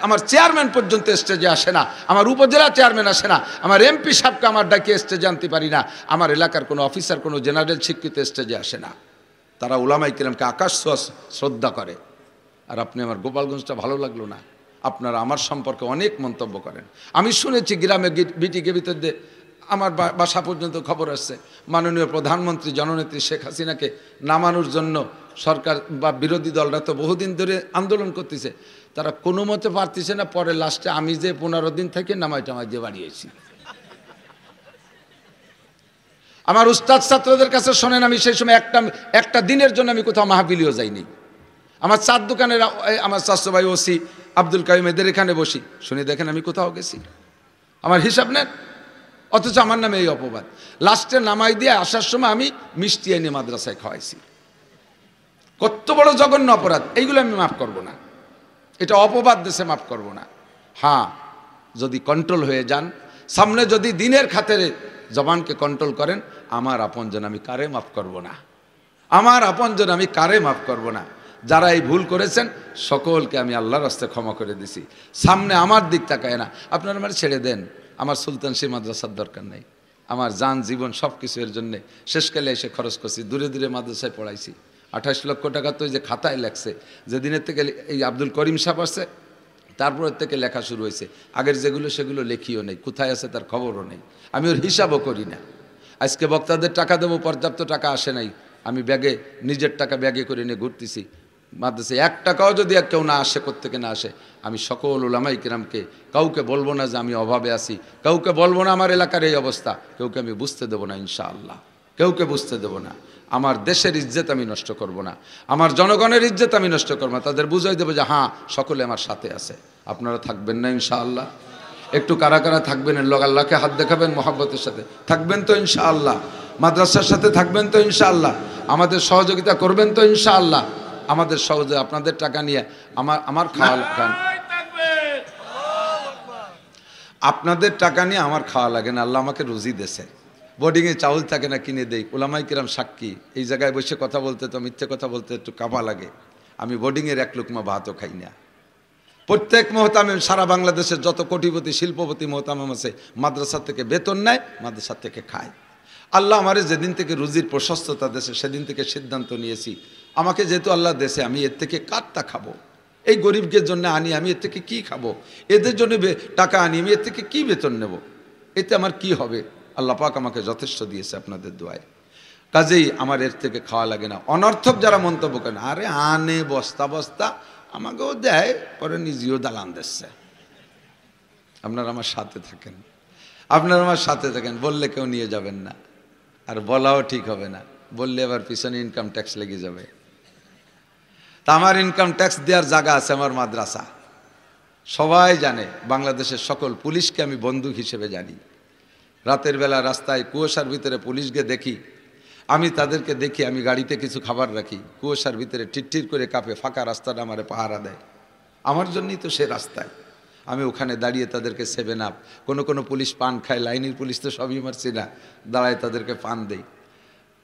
আমার চেয়ারম্যান পর্যন্ত স্টেজে আসে না, আমার উপজেলা চেয়ারম্যান আসে না, আমার এমপি সাহেবকে আমার ডাকিয়ে স্টেজে আনতে পারি না, আমার এলাকার কোনো অফিসার কোনো জেনারেল শিক্ষিত স্টেজে আসে না। তারা উলামায়ে কেরামকে আকাশ ছোঁয়া শ্রদ্ধা করে। আর আপনি আমার গোপালগঞ্জটা ভালো লাগলো না, আপনারা আমার সম্পর্কে অনেক মন্তব্য করেন। আমি শুনেছি গ্রামে বিটিকে ভিতরে আমার বাসা পর্যন্ত খবর আসছে, মাননীয় প্রধানমন্ত্রী জননেত্রী শেখ হাসিনাকে নামানোর জন্য সরকার বা বিরোধী দলরা তো বহুদিন ধরে আন্দোলন করতেছে, তারা কোনো মতে পারতেছে না। পরে লাস্টে আমি যে 15 দিন থেকে নামাই টামাই দিয়ে বাড়িয়েছি। আমার উস্তাদ ছাত্রদের কাছে শোনেন, আমি সেই সময় একটা দিনের জন্য আমি কোথাও মাহফিলেও যাইনি। আমার 4 দোকানের আমার চাচা ভাই ওসি আব্দুল কাইম এদের এখানে বসি, শুনে দেখেন আমি কোথাও গেছি, আমার হিসাব নেন। অথচ আমার নামে এই অপবাদ। লাস্টে নামাই দিয়ে আসার সময় আমি মিষ্টি এনে মাদ্রাসায় খাওয়াইছি। কত বড় জঘন্য অপরাধ! এইগুলো আমি মাফ করব না, এটা অপবাদ দেশে মাফ করব না। হ্যাঁ, যদি কন্ট্রোল হয়ে যান, সামনে যদি দিনের খাতিরে জবানকে কন্ট্রোল করেন, আমার আপনজন আমি কারে মাফ করব না, আমার আপনজন আমি কারে মাফ করব না। যারা এই ভুল করেছেন সকলকে আমি আল্লাহর রাস্তায় ক্ষমা করে দিছি। সামনে আমার দিক তাকায় না, আপনারা আমার ছেড়ে দেন। আমার সুলতান সেই মাদ্রাসার দরকার নেই, আমার জান জীবন সব কিছু এর জন্যে শেষকালে এসে খরচ করছি, দূরে দূরে মাদ্রাসায় পড়াইছি। 28 লক্ষ টাকা তো যে খাতায় লেখছে, যেদিনের থেকে এই আব্দুল করিম সাহেব আসছে তারপরের থেকে লেখা শুরু হয়েছে। আগের যেগুলো সেগুলো লেখিও নেই, কোথায় আছে তার খবরও নেই, আমি ওর হিসাবও করি না। আজকে বক্তাদের টাকা দেবো, পর্যাপ্ত টাকা আসে নাই, আমি ব্যাগে নিজের টাকা ব্যাগে করে নিয়ে ঘুরতেছি। মাদ্রাসায় 1 টাকাও যদি কেউ না আসে, কোত্থেকে না আসে, আমি সকল উলামায়ে কেরামকে কাউকে বলবো না যে আমি অভাবে আছি, কাউকে বলবো না আমার এলাকার এই অবস্থা, কাউকে আমি বুঝতে দেবো না ইনশাআল্লাহ, কাউকে বুঝতে দেবো না। আমার দেশের ইজ্জত আমি নষ্ট করব না, আমার জনগণের ইজ্জত আমি নষ্ট করবো না, তাদের বুঝাই দেবো যে হ্যাঁ সকলে আমার সাথে আছে। আপনারা থাকবেন না ইনশাআল্লাহ? একটু কারা কারা থাকবেন? আল্লাহকে হাত দেখাবেন, মহব্বতের সাথে থাকবেন তো ইনশাআল্লাহ? মাদ্রাসার সাথে থাকবেন তো ইনশাআল্লাহ? আমাদের সহযোগিতা করবেন তো ইনশাআল্লাহ? আমাদের সহজে আপনাদের টাকা নিয়ে আমার খাওয়া খান, আপনাদের টাকা নিয়ে আমার খাওয়া লাগে না, আল্লাহ আমাকে রুজি দেছে। বোর্ডিংয়ে চাউল থাকে না, কিনে দেই। উলামায়ে কেরাম সাক্ষী, এই জায়গায় বসে কথা বলতে তো মিথ্যে কথা বলতে একটু কাঁপা লাগে। আমি বোর্ডিংয়ের 1 লুকমা ভাতও খাই না। প্রত্যেক মহতামিম সারা বাংলাদেশের যত কোটিপতি শিল্পপতি মহতামিম আছে মাদ্রাসা থেকে বেতন নেয়, মাদ্রাসা থেকে খায়। আল্লাহ আমারে যেদিন থেকে রুজির প্রশস্ততা দেশে সেদিন থেকে সিদ্ধান্ত নিয়েছি, আমাকে যেহেতু আল্লাহ দেশে, আমি এর থেকে কারটা খাবো? এই গরিবদের জন্য আনি, আমি এর থেকে কি খাবো? এদের জন্য টাকা আনি, আমি এর থেকে কি বেতন নেব? এতে আমার কি হবে? আল্লাহ পাক আমাকে যথেষ্ট দিয়েছে আপনাদের দোয়ায়, কাজেই আমার এর থেকে খাওয়া লাগে না। অনর্থক যারা মন্তব্য করেন, আরে আনে বস্তা বস্তা আমাকেও দেয়, পরে নিজেও দালান দিচ্ছে। আপনারা আমার সাথে থাকেন, আপনারা আমার সাথে থাকেন, বললে কেউ নিয়ে যাবেন না, আর বলাও ঠিক হবে না, বললে আবার পিছনে ইনকাম ট্যাক্স লেগে যাবে। তা আমার ইনকাম ট্যাক্স দেওয়ার জায়গা আছে আমার মাদ্রাসা। সবাই জানে, বাংলাদেশের সকল পুলিশকে আমি বন্দুক হিসেবে জানি। রাতের বেলা রাস্তায় কুয়াশার ভিতরে পুলিশকে দেখি, আমি তাদেরকে দেখি, আমি গাড়িতে কিছু খাবার রাখি, কুয়াশার ভিতরে টিটটির করে কাঁপে, ফাঁকা রাস্তাটা আমারে পাহারা দেয়। আমার জন্যই তো সে রাস্তায় আমি ওখানে দাঁড়িয়ে তাদেরকে 7 আপ, কোনো পুলিশ পান খায়, লাইনের পুলিশ তো সবই মারছি না, দাঁড়ায় তাদেরকে পান দেই।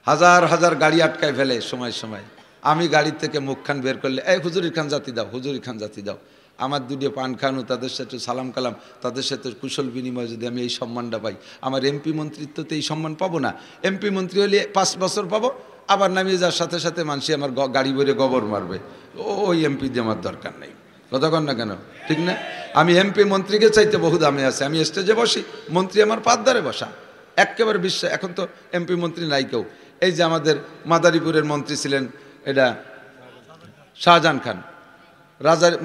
হাজার হাজার গাড়ি আটকায় ফেলে সময় সময়, আমি গাড়ির থেকে মুখখান বের করলে, এই হুজুরি খান জাতি দাও, হুজুরি খান জাতি দাও, আমার দুটিয়ে পান খানো, তাদের সাথে সালাম কালাম, তাদের সাথে কুশল বিনিময় যদি আমি এই সম্মানটা পাই, আমার এমপি মন্ত্রিত্বতে এই সম্মান পাবো না? এমপি মন্ত্রী হলে 5 বছর পাবো, আবার নামিয়ে যাওয়ার সাথে সাথে মানুষই আমার গাড়ি ভরে গোবর মারবে। ওই এমপি দিয়ে আমার দরকার নেই, কথা কন না কেন, ঠিক না? আমি এমপি মন্ত্রীকে চাইতে বহু দামে আছে, আমি স্টেজে বসি, মন্ত্রী আমার পাদ্দারে বসা, একেবারে বিশ্বাস। এখন তো এমপি মন্ত্রী নাই কেউ। এই যে আমাদের মাদারীপুরের মন্ত্রী ছিলেন, এটা শাহজাহান খান,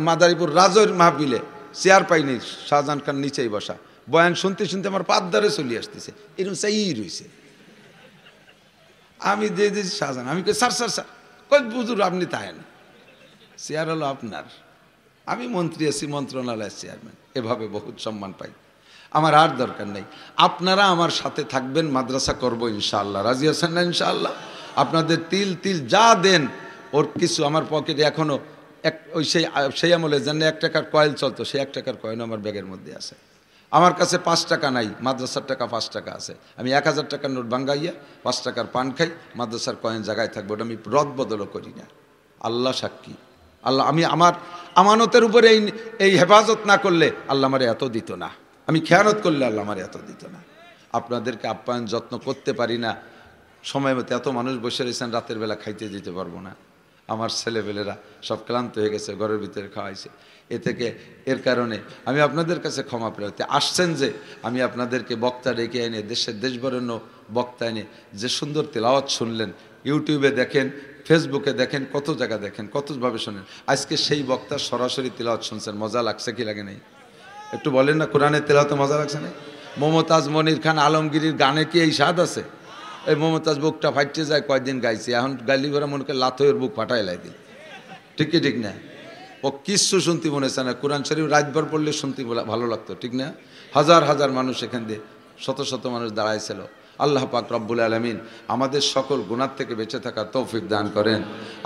মাদারীপুর রাজর মাহফিলে চেয়ার পাইনি, শাহজাহান খান নিচেই বসা, বয়ান শুনতে শুনতে আমার পাদ্দারে চলে আসতেছে, এরকম চাই রয়েছে। আমি দিয়ে দিয়েছি শাহজাহান, আমি স্যার স্যার স্যার, কই বুঝুর আপনি তাহেন, চেয়ার হলো আপনার, আমি মন্ত্রী আছি, মন্ত্রণালয়ের চেয়ারম্যান, এভাবে বহুত সম্মান পাই। আমার আর দরকার নেই, আপনারা আমার সাথে থাকবেন, মাদ্রাসা করব ইনশাআল্লাহ। রাজি আছেন না ইনশাআল্লাহ? আপনাদের তিল তিল যা দেন, ওর কিছু আমার পকেটে এখনও ওই সেই আমলে যেন 1 টাকার কয়েল চলতো, সেই 1 টাকার কয়েন আমার ব্যাগের মধ্যে আছে। আমার কাছে 5 টাকা নাই, মাদ্রাসার টাকা 5 টাকা আছে। আমি 1000 টাকার নোট ভাঙ্গাইয়া 5 টাকার পান খাই, মাদ্রাসার কয়েন জায়গায় থাকবো, ওটা আমি রদ বদলও করি না। আল্লাহ সাক্ষী, আল্লাহ, আমি আমার আমানতের উপরে এই হেফাজত না করলে আল্লাহ আমার এত দিত না, আমি খেয়ানত করলে আল্লাহ আমার এত দিত না। আপনাদেরকে আপ্যায়ন যত্ন করতে পারি না, সময় মতো এত মানুষ বসে রয়েছেন, রাতের বেলা খাইতে যেতে পারবো না। আমার ছেলেপেলেরা সব ক্লান্ত হয়ে গেছে, ঘরের ভিতরে খাওয়াইছে। এর কারণে আমি আপনাদের কাছে ক্ষমা প্রার্থী। আসছেন যে আমি আপনাদেরকে বক্তা ডেকে এনে, দেশবরেণ্য বক্তা এনে যে সুন্দর তেলাওয়াত শুনলেন, ইউটিউবে দেখেন, ফেসবুকে দেখেন, কত জায়গা দেখেন, কতভাবে শোনেন। আজকে সেই বক্তা সরাসরি তেলাওয়াত শুনছেন, মজা লাগছে কি লাগে নাই? একটু বলেন না, কোরআনের তেলাওয়াতে মজা লাগছে না? মমতাজ মনির খান আলমগীরির গানে কি এই স্বাদ আছে? এই মমতাজ বুকটা ফাইটে যায়, কয়দিন গাইছে, এখন গাইলি ভরা মনে করে লাথইয়ের বুক ফাটাই লাই দিল, ঠিক কি ঠিক না? ও কিচ্ছু শুনতে মনে চায় না, কোরআন শরীফ রাতভর পড়লে শুনতে ভালো লাগতো, ঠিক না? হাজার হাজার মানুষ এখান দিয়ে, শত শত মানুষ দাঁড়াইছিল। আল্লাহ পাক রব্বুল আলামিন আমাদের সকল গুনাহ থেকে বেঁচে থাকার তৌফিক দান করেন।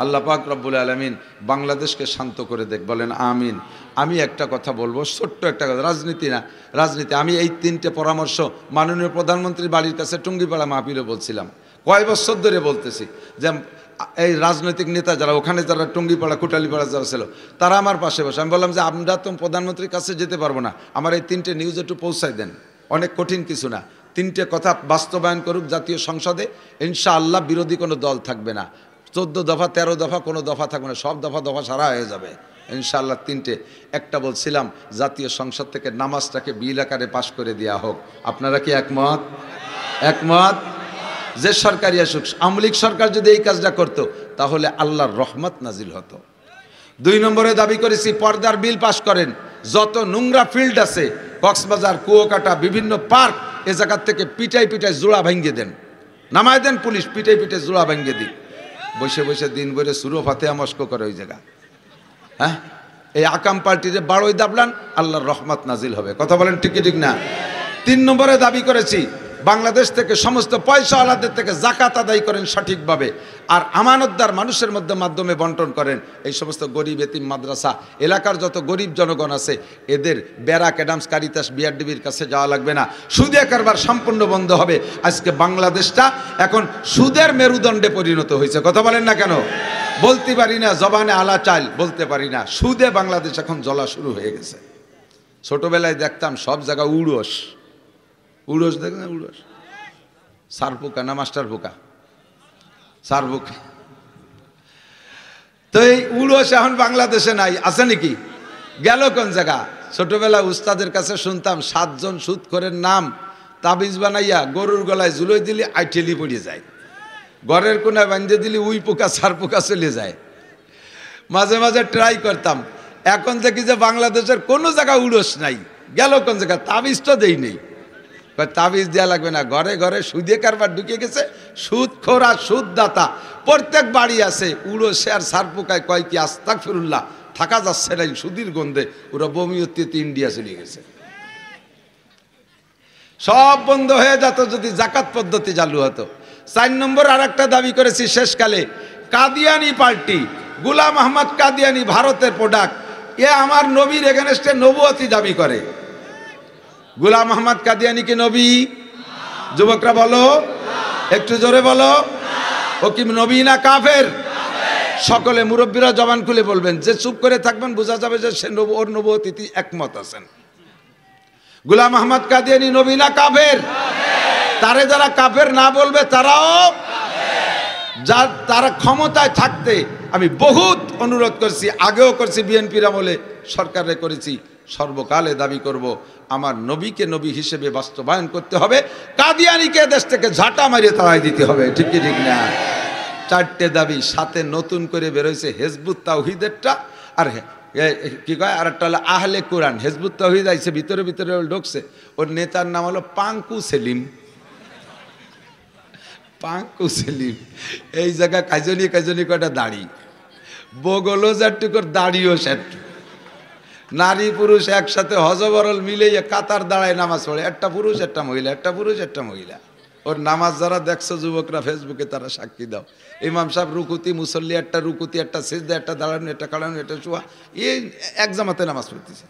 আল্লাহ পাক রব্বুল আলামিন বাংলাদেশকে শান্ত করে দেখ, বলেন আমিন। আমি একটা কথা বলবো, ছোট্ট একটা কথা, রাজনীতি না, রাজনীতি। আমি এই 3টে পরামর্শ মাননীয় প্রধানমন্ত্রীর বাড়ির কাছে টুঙ্গিপাড়া মাহফিলে বলছিলাম, কয় বছর ধরে বলতেছি যে এই রাজনৈতিক নেতা যারা ওখানে, যারা টুঙ্গিপাড়া কোটালীপাড়া যারা ছিল, তারা আমার পাশে বসে, আমি বললাম যে আমরা তো প্রধানমন্ত্রীর কাছে যেতে পারবো না, আমার এই 3টে নিউজ একটু পৌঁছায় দেন, অনেক কঠিন কিছু না, 3টে কথা বাস্তবায়ন করুক জাতীয় সংসদে, ইনশাআল্লাহ বিরোধী কোনো দল থাকবে না, 14 দফা 13 দফা কোনো দফা থাকবে না, সব দফা সারা হয়ে যাবে ইনশাআল্লাহ। 3টে, একটা বলছিলাম জাতীয় সংসদ থেকে নামাজটাকে বিল আকারে পাশ করে দেওয়া হোক। আপনারা কি একমত? একমত? যে সরকারি আসুক, আওয়ামী লীগ সরকার যদি এই কাজটা করতো তাহলে আল্লাহর রহমত নাজিল হতো। 2 নম্বরে দাবি করেছি, পর্দার বিল পাশ করেন। যত নোংরা ফিল্ড আছে, কক্সবাজার, কুয়াকাটা, বিভিন্ন পার্ক, এ জায়গার থেকে পিটাই জোড়া ভাঙ্গিয়ে দেন, নামায় দেন পুলিশ, পিটাই জোড়া ভাঙ্গিয়ে দিন। বসে বসে দিন ভরে সুরো ফাতেহা মস্ক করে ওই জায়গা। হ্যাঁ, এই আকাম পার্টিতে বাড়োই দাবলান, আল্লাহর রহমত নাজিল হবে। কথা বলেন ঠিক ঠিক না? 3 নম্বরে দাবি করেছি, বাংলাদেশ থেকে সমস্ত পয়সাওয়ালাদের থেকে জাকাত আদায় করেন সঠিকভাবে, আর আমানতদার মানুষের মাধ্যমে বন্টন করেন। এই সমস্ত গরিব এতিম মাদ্রাসা এলাকার যত গরিব জনগণ আছে, এদের ব্যারাক, অ্যাডামস, কারিতাস, বিআরডিবির কাছে যাওয়া লাগবে না, সুদে কারবার সম্পূর্ণ বন্ধ হবে। আজকে বাংলাদেশটা এখন সুদের মেরুদণ্ডে পরিণত হয়েছে। কথা বলেন না কেন? বলতে পারি না, জবানে আলা চাল বলতে পারি না, সুদে বাংলাদেশ এখন জ্বলা শুরু হয়ে গেছে। ছোটবেলায় দেখতাম সব জায়গায় উড়োস দেখ না, উড়োস, সার পোকা না মাস্টার পোকা, সার পোকা। তো এই উড়োস এখন বাংলাদেশে নাই, আছে নাকি? গেল কোন জায়গা? ছোটবেলা উস্তাদের কাছে শুনতাম 7 জন সুদখোরের নাম তাবিজ বানাইয়া গরুর গলায় ঝুলোই দিলে আইটেলি পড়ে যায়, ঘরের কোনায় বাঁধে দিলে উই পোকা, সার পোকা চলে যায়। মাঝে মাঝে ট্রাই করতাম। এখন দেখি যে বাংলাদেশের কোনো জায়গায় উড়োস নাই, গেল কোন জায়গা? তাবিজটা দেই নেই। তাবিজ দেওয়া লাগবে না, ঘরে ঘরে সুদে কারবার ঢুকে গেছে, সুদখোর আর সুদদাতা প্রত্যেক বাড়ি আছে। উড়ো শেয়ার সার পোকায় কয় কি আস্তাগফিরুল্লাহ, থাকা যাচ্ছে না সুদীর গন্ধে, ওরা বমিয়তে ইন্ডিয়া চলে গেছে। সব বন্ধ হয়ে যেত যদি জাকাত পদ্ধতি চালু হতো। 4 নম্বর আর একটা দাবি করেছি শেষকালে, কাদিয়ানি পার্টি, গোলাম আহমদ কাদিয়ানি, ভারতের প্রোডাক্ট, এ আমার নবীর এগেনস্টে নবুয়তি দাবি করে। গোলাম আহমদ কাদিয়ানি কি নবী? যুবকরা বলো, একটু জোরে বলো, ও কি নবী না কাফের? সকলে মুরব্বীরা জবান খুলে বলবেন, যে চুপ করে থাকবেন বোঝা যাবে যে সে ওর নবুয়তিতে একমত আছেন। গোলাম আহমদ কাদিয়ানি নবী না কাফের? তারে যারা কাফের না বলবে তারাও, তারা ক্ষমতায় থাকতে আমি বহুত অনুরোধ করছি, আগেও করছি, বিএনপির আমলে সরকারে করেছি, সর্বকালে দাবি করব আমার নবীকে নবী হিসেবে বাস্তবায়ন করতে হবে, কাদিয়ানিকে দেশ থেকে ঝাঁটা মারিয়ে তাড়াই দিতে হবে। ঠিক কি ঠিক না? 4টে দাবি। সাথে নতুন করে বেরোয়েছে হেজবুত তাওহীদেরটা, আর কি কয় আর একটা হলো আহলে কোরআন। হেজবুত তাওহীদ আইছে ভিতরে ভিতরে ঢুকছে, ওর নেতার নাম হলো পাঙ্কু সেলিম। পাঙ্কু সেলিম এই জায়গা কাজনী কাজনী কয়টা দাড়ি, বগলও যাটুকুর দাড়িও সেটু, নারী পুরুষ একসাথে হজবরল মিলে কাতার দাঁড়ায় নামাজ পড়ে, একটা পুরুষ একটা মহিলা, একটা পুরুষ একটা মহিলা। ওর নামাজ যারা দেখছো যুবকরা ফেসবুকে তারা সাক্ষী দাও। ইমাম সাহেব রুকুতি, মুসল্লি একটা রুকুতি, একটা সিজদা, একটা দাঁড়ানো, একটা কাড়ানো, একটা শোয়া, এই এক জামাতে নামাজ পড়তেছে।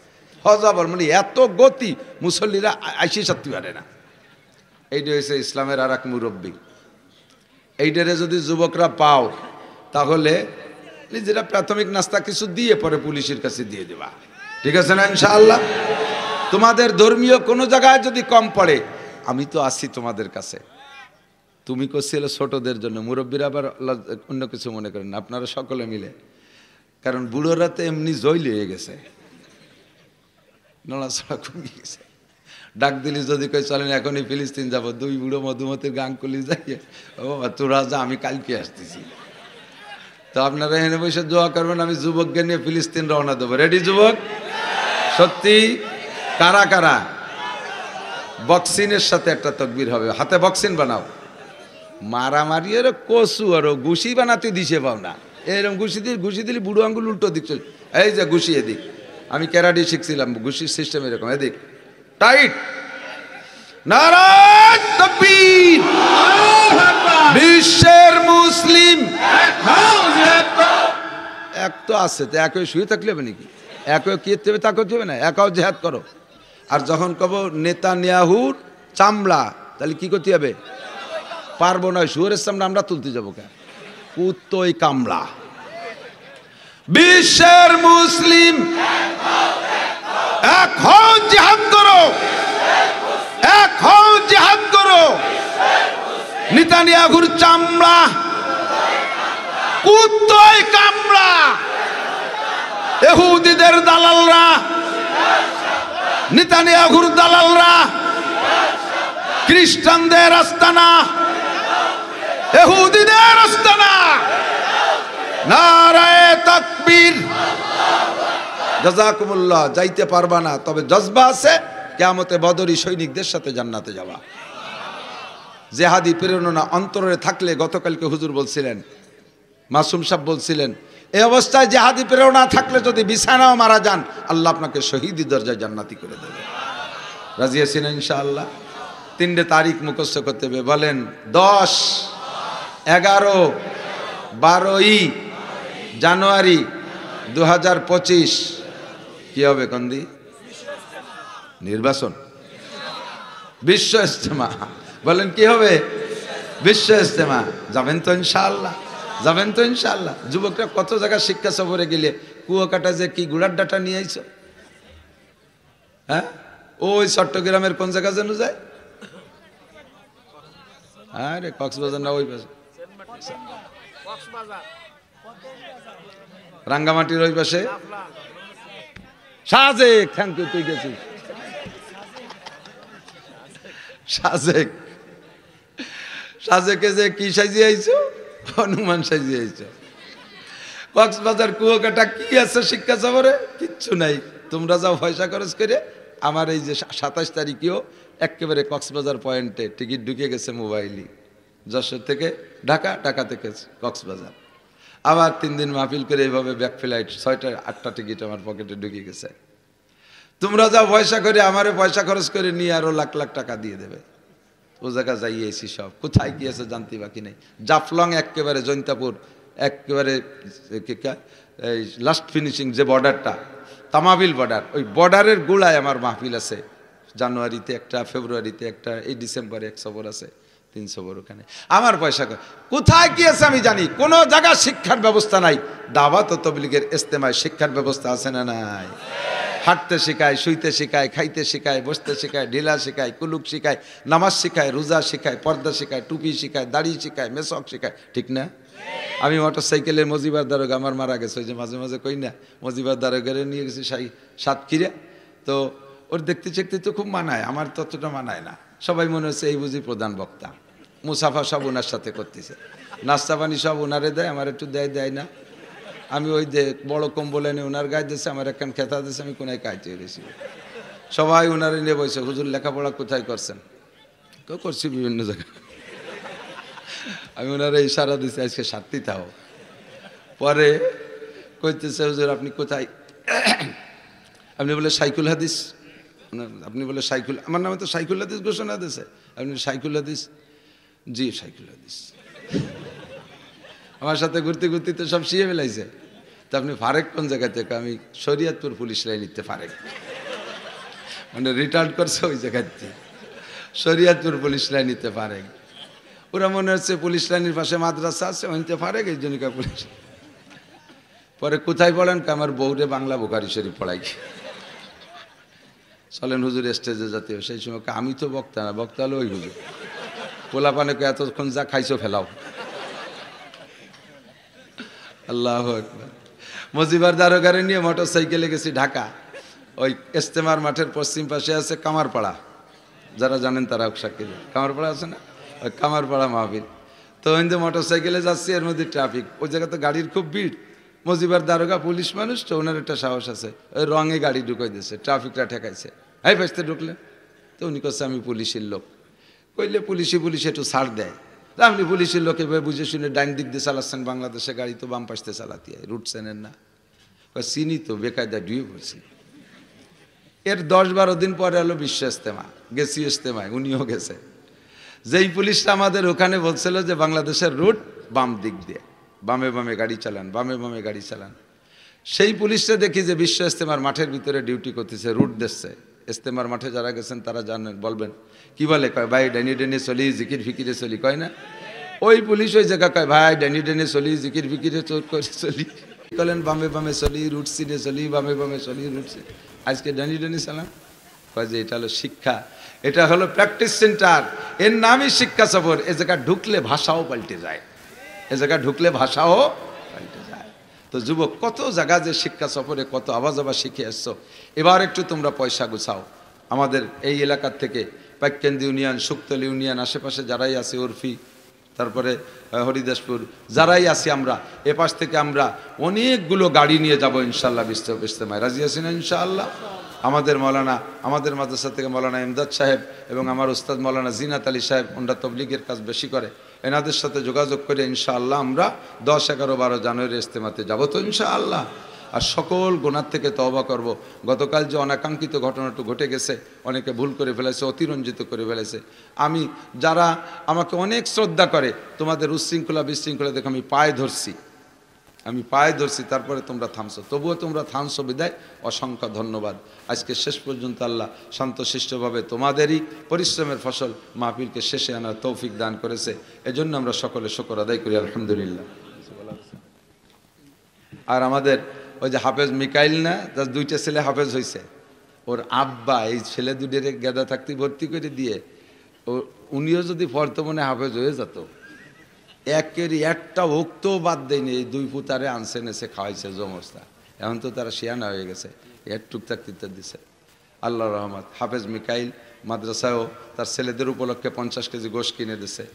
হজবর মানে এত গতি, মুসল্লিরা আইসি সত্যি পারে না। এইটা হয়েছে ইসলামের আর এক মুরব্বী। এইটারে যদি যুবকরা পাও তাহলে নিজেরা প্রাথমিক নাস্তা কিছু দিয়ে পরে পুলিশের কাছে দিয়ে দেবা, ঠিক আছে না ইনশাআল্লাহ? তোমাদের ধর্মীয় কোনো জায়গায় যদি কম পড়ে, আমি তো আছি তোমাদের কাছে। তুমি করছিলে ছোটদের জন্য, মুরব্বীরা আবার অন্য কিছু মনে করেন না, আপনারা সকলে মিলে। কারণ বুড়োরা তো এমনি জইল হয়ে গেছে, নড়াচড়া কমিয়ে গেছে। ডাক দিলি যদি কই চলেন এখনই ফিলিস্তিন যাব, 2 বুড়ো মধুমতির গান করলি যাইয়ে, ও তোরা যা, আমি কালকে আসতেছি। তো আপনারা এখানে বসে দোয়া করবেন, আমি যুবককে নিয়ে ফিলিস্তিন রওনা দেবো। রেডি যুবক? সত্যি? কারা কারা? বক্সিনের সাথে একটা তকবীর হবে, হাতে বক্সিন বানাও। মারামারি আর কচু আর ঘুষি বানাতে দিছে পাও না, এরকম ঘুষি দিলে বুড়ো আঙ্গুল উল্টো দিক চল, এই যে ঘুষি এদিক। আমি ক্যারাডি শিখছিলাম, ঘুষির সিস্টেম এরকম, এদিক টাইট। নারায়ে তাকবীর। বিশ্বের মুসলিম এক তো আছে, তো একই শুয়ে থাকলে হবে নাকি? একই কি হবে, তা করতে হবে না, একাও জেহাদ করো। আর যখন কব নেতানিয়াহুর চামড়া, তাহলে কি করতে হবে? পারবো না, শুয়োরের চামড়া আমরা তুলতে যাবো কেন? কুত্তই কামলা। বিশ্বের মুসলিম এক হও, জিহাদ করো, এক হও, জিহাদ করো। নেতানিয়াহুর চামড়া, কুত্তই কামলা, ইহুদিদের দালালরা, নেতানিয়াহুর দালালরা, খ্রিস্টানদের আস্তানা, ইহুদিদের আস্তানা। নারায়ে তাকবীর। জাযাকুমুল্লাহ। যাইতে পারবা না, তবে জজবা আছে, কিয়ামতে বদরি সৈনিকদের সাথে জান্নাতে যাওয়া। জেহাদি প্রেরণা অন্তরে থাকলে, গতকালকে হুজুর বলছিলেন, মাসুম সাহেব বলছিলেন, এই অবস্থায় জেহাদি প্রেরণা থাকলে যদি বিছানাও মারা যান, আল্লাহ আপনাকে শহীদি দরজায় জান্নাতি করে দেবে। রাজি আছেন ইনশাআল্লাহ? 3টে তারিখ মুখস্থ করতে হবে, বলেন 10, 11, 12 জানুয়ারি 2025। কি হবে কন্দি? নির্বাচন, বিশ্ব ইজতেমা। বলেন কি হবে? বিশ্ব ইজতেমা। যাবেন তো ইনশাআল্লাহ? যাবেন তো ইনশাআল্লাহ? যুবকরা কত জায়গায় শিক্ষা সফরে গেলে কুয়াকাটা যে কি গুড়ার ডাটা নিয়ে আইছো, হ্যাঁ? ওই চট্টগ্রামের কোন জায়গা যেন যায়? আরে কক্সবাজার না, ওই পাশে রাঙ্গামাটির ওই পাশে সাজেক। থ্যাংক ইউ, তুই গেছিস সাজেক। সাজেকে যে কি সাজিয়ে আইছো? হনুমান সাজিয়ে আইছো। কক্সবাজার কুয়াকাটা কি আছে শিক্ষা সফরে? কিচ্ছু নাই। তোমরা যাও পয়সা খরচ করে। আমার এই যে 27 তারিখেও একেবারে কক্সবাজার পয়েন্টে টিকিট ঢুকে গেছে মোবাইলই, যশোর থেকে ঢাকা, ঢাকা থেকে কক্সবাজার। আবার 3 দিন মাহফিল করে এইভাবে ব্যাক ফ্লাইট 6টা 8টা টিকিট আমার পকেটে ঢুকে গেছে। তোমরা যাও পয়সা করে, আমারে পয়সা খরচ করে নিয়ে আরো লাখ লাখ টাকা দিয়ে দেবে। ও জায়গা যাইয়েছি সব, কোথায় গিয়েছে জানতে বাকি নেই। জাফলং একেবারে জৈন্তাপুর একেবারে এই লাস্ট ফিনিশিং যে বর্ডারটা তামাবিল বর্ডার, ওই বর্ডারের গোড়ায় আমার মাহফিল আছে। জানুয়ারিতে একটা, ফেব্রুয়ারিতে একটা, এই ডিসেম্বরে 1 সফর আছে, 3 সফর ওখানে। আমার পয়সা কোথায় গিয়েছে আমি জানি। কোনো জায়গায় শিক্ষার ব্যবস্থা নাই। দাওয়াত ও তাবলীগের ইজতেমায় শিক্ষার ব্যবস্থা আছে না নাই? হাঁটতে শেখায়, শুইতে শেখায়, খাইতে শেখায়, বসতে শেখায়, ঢিলা শেখায়, কুলুক শেখায়, নামাজ শেখায়, রোজা শেখায়, পর্দা শেখায়, টুপি শেখায়, দাড়ি শেখায়, মেসক শেখায়, ঠিক না? আমি মোটরসাইকেলের মজিবার দারোগা, আমার মারা গেছে, ওই যে মাঝে মাঝে কই না, মজিবার দারোগারে নিয়ে গেছি সাতক্ষীরা। তো ওর দেখতে চেকতে তো খুব মানায়, আমার ততটা মানায় না। সবাই মনে হচ্ছে এই বুঝি প্রধান বক্তা, মুসাফা সব ওনার সাথে করতেছে, নাস্তা পানি সব ওনারে দেয়, আমার একটু দেয় না। আমি ওই যে বড় কম্বল এনে ওনার গায়ে দিয়েছে, আমার একখান খেতা দিয়েছে, আমি কোনায় কাইতে গেছি। সবাই ওনারে নিয়ে বসে, হুজুর লেখাপড়া কোথায় করছেন? কেউ করছি বিভিন্ন জায়গায়। আমি ওনারা ইশারা দিচ্ছি আজকে সাতটি থাও। পরে কইতেছে, হুজুর আপনি কোথায়? আপনি বলে সাইকুল হাদিস, আপনি বলে সাইকুল, আমার নামে তো সাইকুল হাদিস ঘোষণা দিয়েছে। আপনি সাইকুল হাদিস? জি সাইকুল হাদিস। আমার সাথে ঘুরতে ঘুরতে তো সব শিয়ে ফেলাইছে। তা আপনি ফারেক কোন জায়গা থেকে? আমি শরিয়তপুর পুলিশ লাইনিতে ফারেক, মানে রিটায়ার্ড করছে ওই জায়গাতে, শরিয়তপুর পুলিশ লাইনিতে ফারেক। ওরা মনে হচ্ছে পুলিশ লাইনের পাশে মাদ্রাসা আছে, ওইতে ফারেক, এই জন্য পুলিশ। পরে কোথায় পড়েন? আমার বউরে বাংলা বুখারী শরীফ পড়াই। চলেন হুজুর স্টেজে যেতে। সেই সময় আমি তো বক্তা না, বক্তা হলো ওই হুজুর। পোলাপানেকে এতক্ষণ যা খাইছো ফেলাও। আল্লাহু আকবার। মজিবার দারোগারে নিয়ে মোটরসাইকেলে গেছি ঢাকা। ওই ইজতেমার মাঠের পশ্চিম পাশে আছে কামারপাড়া, যারা জানেন তারা সাক্ষী। কামারপাড়া আছে না? ওই কামারপাড়া মাহফিল। তো ওই যে মোটরসাইকেলে যাচ্ছি, এর মধ্যে ট্রাফিক, ওই জায়গাতে গাড়ির খুব ভিড়। মজিবার দারোগা পুলিশ মানুষ তো, ওনার একটা সাহস আছে, ওই রঙে গাড়ি ঢুকাই দিয়েছে, ট্রাফিকটা ঠেকাইছে। এই ফাঁসতে ঢুকলে তো উনি করছে আমি পুলিশের লোক। কইলে পুলিশে একটু ছাড় দেয়। তা আপনি পুলিশের লোক এভাবে বুঝে শুনে ডাইন দিক দিয়ে চালাচ্ছেন, বাংলাদেশে গাড়ি তো বাম পাশতে চালাতে হয়, রুট চেনেন না? চিনি তো, বেকায়দা ডুয়ে পড়ছি। এর 10-12 দিন পরে হলো বিশ্ব ইজতেমা, গেছি ইজতেমায়, উনিও গেছে। যেই পুলিশটা আমাদের ওখানে বলছিল যে বাংলাদেশের রুট বাম দিক দিয়ে, বামে বামে গাড়ি চালান, বামে বামে গাড়ি চালান, সেই পুলিশটা দেখি যে বিশ্ব ইজতেমার মাঠের ভিতরে ডিউটি করতেছে, রুট দিচ্ছে। ইজতেমার মাঠে যারা গেছেন তারা জানেন, বলবেন কি বলে, কয় ভাই ডাইনি ডেনে চলি, জিকির ফিকিরে চলি, কয় না? ওই পুলিশ ওই জায়গা কয় ভাই ডাইনি ডেনে চলি, জিকির ফিকিরে চোর করে চলি। বলেন বামে বামে চলি, রুট সিনে চলি, বামে বামে চলি, রুট সিনে। আজকে ডাইনি ডেনে চালান? কয় যে এটা হলো শিক্ষা, এটা হলো প্র্যাকটিস সেন্টার, এর নামই শিক্ষা সফর। এ জায়গা ঢুকলে ভাষাও পাল্টে যায়, এ জায়গা ঢুকলে ভাষাও পাল্টে যায়। তো যুবক, কত জায়গা যে শিক্ষা সফরে কত আওয়াজ শিখে আসছো। এবার একটু তোমরা পয়সা গুছাও। আমাদের এই এলাকার থেকে পাইককেন্দ্র ইউনিয়ন, শুক্তল ইউনিয়ন, আশেপাশে যারাই আছে, উর্ফি, তারপরে হরিদাসপুর, যারাই আছি আমরা, এ পাশ থেকে আমরা অনেকগুলো গাড়ি নিয়ে যাব ইনশাআল্লাহ ইজতেমায়। রাজি আছি না ইনশাআল্লাহ? আমাদের মৌলানা, আমাদের মাদ্রাসা থেকে মৌলানা ইমদাদ সাহেব এবং আমার উস্তাদ মৌলানা জিনাত আলী সাহেব, ওনারা তবলিগের কাজ বেশি করে, এনাদের সাথে যোগাযোগ করে ইনশাআল্লাহ আমরা 10, 11, 12 জানুয়ারি ইজতেমাতে যাব তো ইনশাআল্লাহ। আর সকল গুনাহ থেকে তওবা করব। গতকাল যে অনাকাঙ্ক্ষিত ঘটনাটা ঘটে গেছে, অনেকে ভুল করে ফেলেছে, অতিরঞ্জিত করে ফেলেছে। আমি, যারা আমাকে অনেক শ্রদ্ধা করে, তোমাদের উচ্ছৃঙ্খলা বিশৃঙ্খলা দেখে আমি পায়ে ধরছি, তারপরে তোমরা থামছো, তবুও তোমরা থামছো বিদায় অসংখ্য ধন্যবাদ। আজকে শেষ পর্যন্ত আল্লাহ শান্তশিষ্টভাবে তোমাদেরই পরিশ্রমের ফসল মাহফিলকে শেষে আনার তৌফিক দান করেছে। এজন্য আমরা সকলে শুকর আদায় করি আলহামদুলিল্লাহ। আর আমাদের ওই যে হাফেজ মিকাইল না, তার 2টা ছেলে হাফেজ হয়েছে, ওর আব্বা এই ছেলে দুটোর গেদা থাকতে ভর্তি করে দিয়ে উনিও যদি বর্তমানে হাফেজ হয়ে যেত, একটা ওক্তও বাদ দেয়নি। এই 2 পুতারে আনছে নেছে খাওয়াইছে জমস্তা। এখন তো তারা শিয়ানা হয়ে গেছে, এর টুকটাক দিচ্ছে। আল্লাহ রহমত, হাফেজ মিকাইল মাদ্রাসায়ও তার ছেলেদের উপলক্ষে 50 কেজি গোশ কিনে দিছে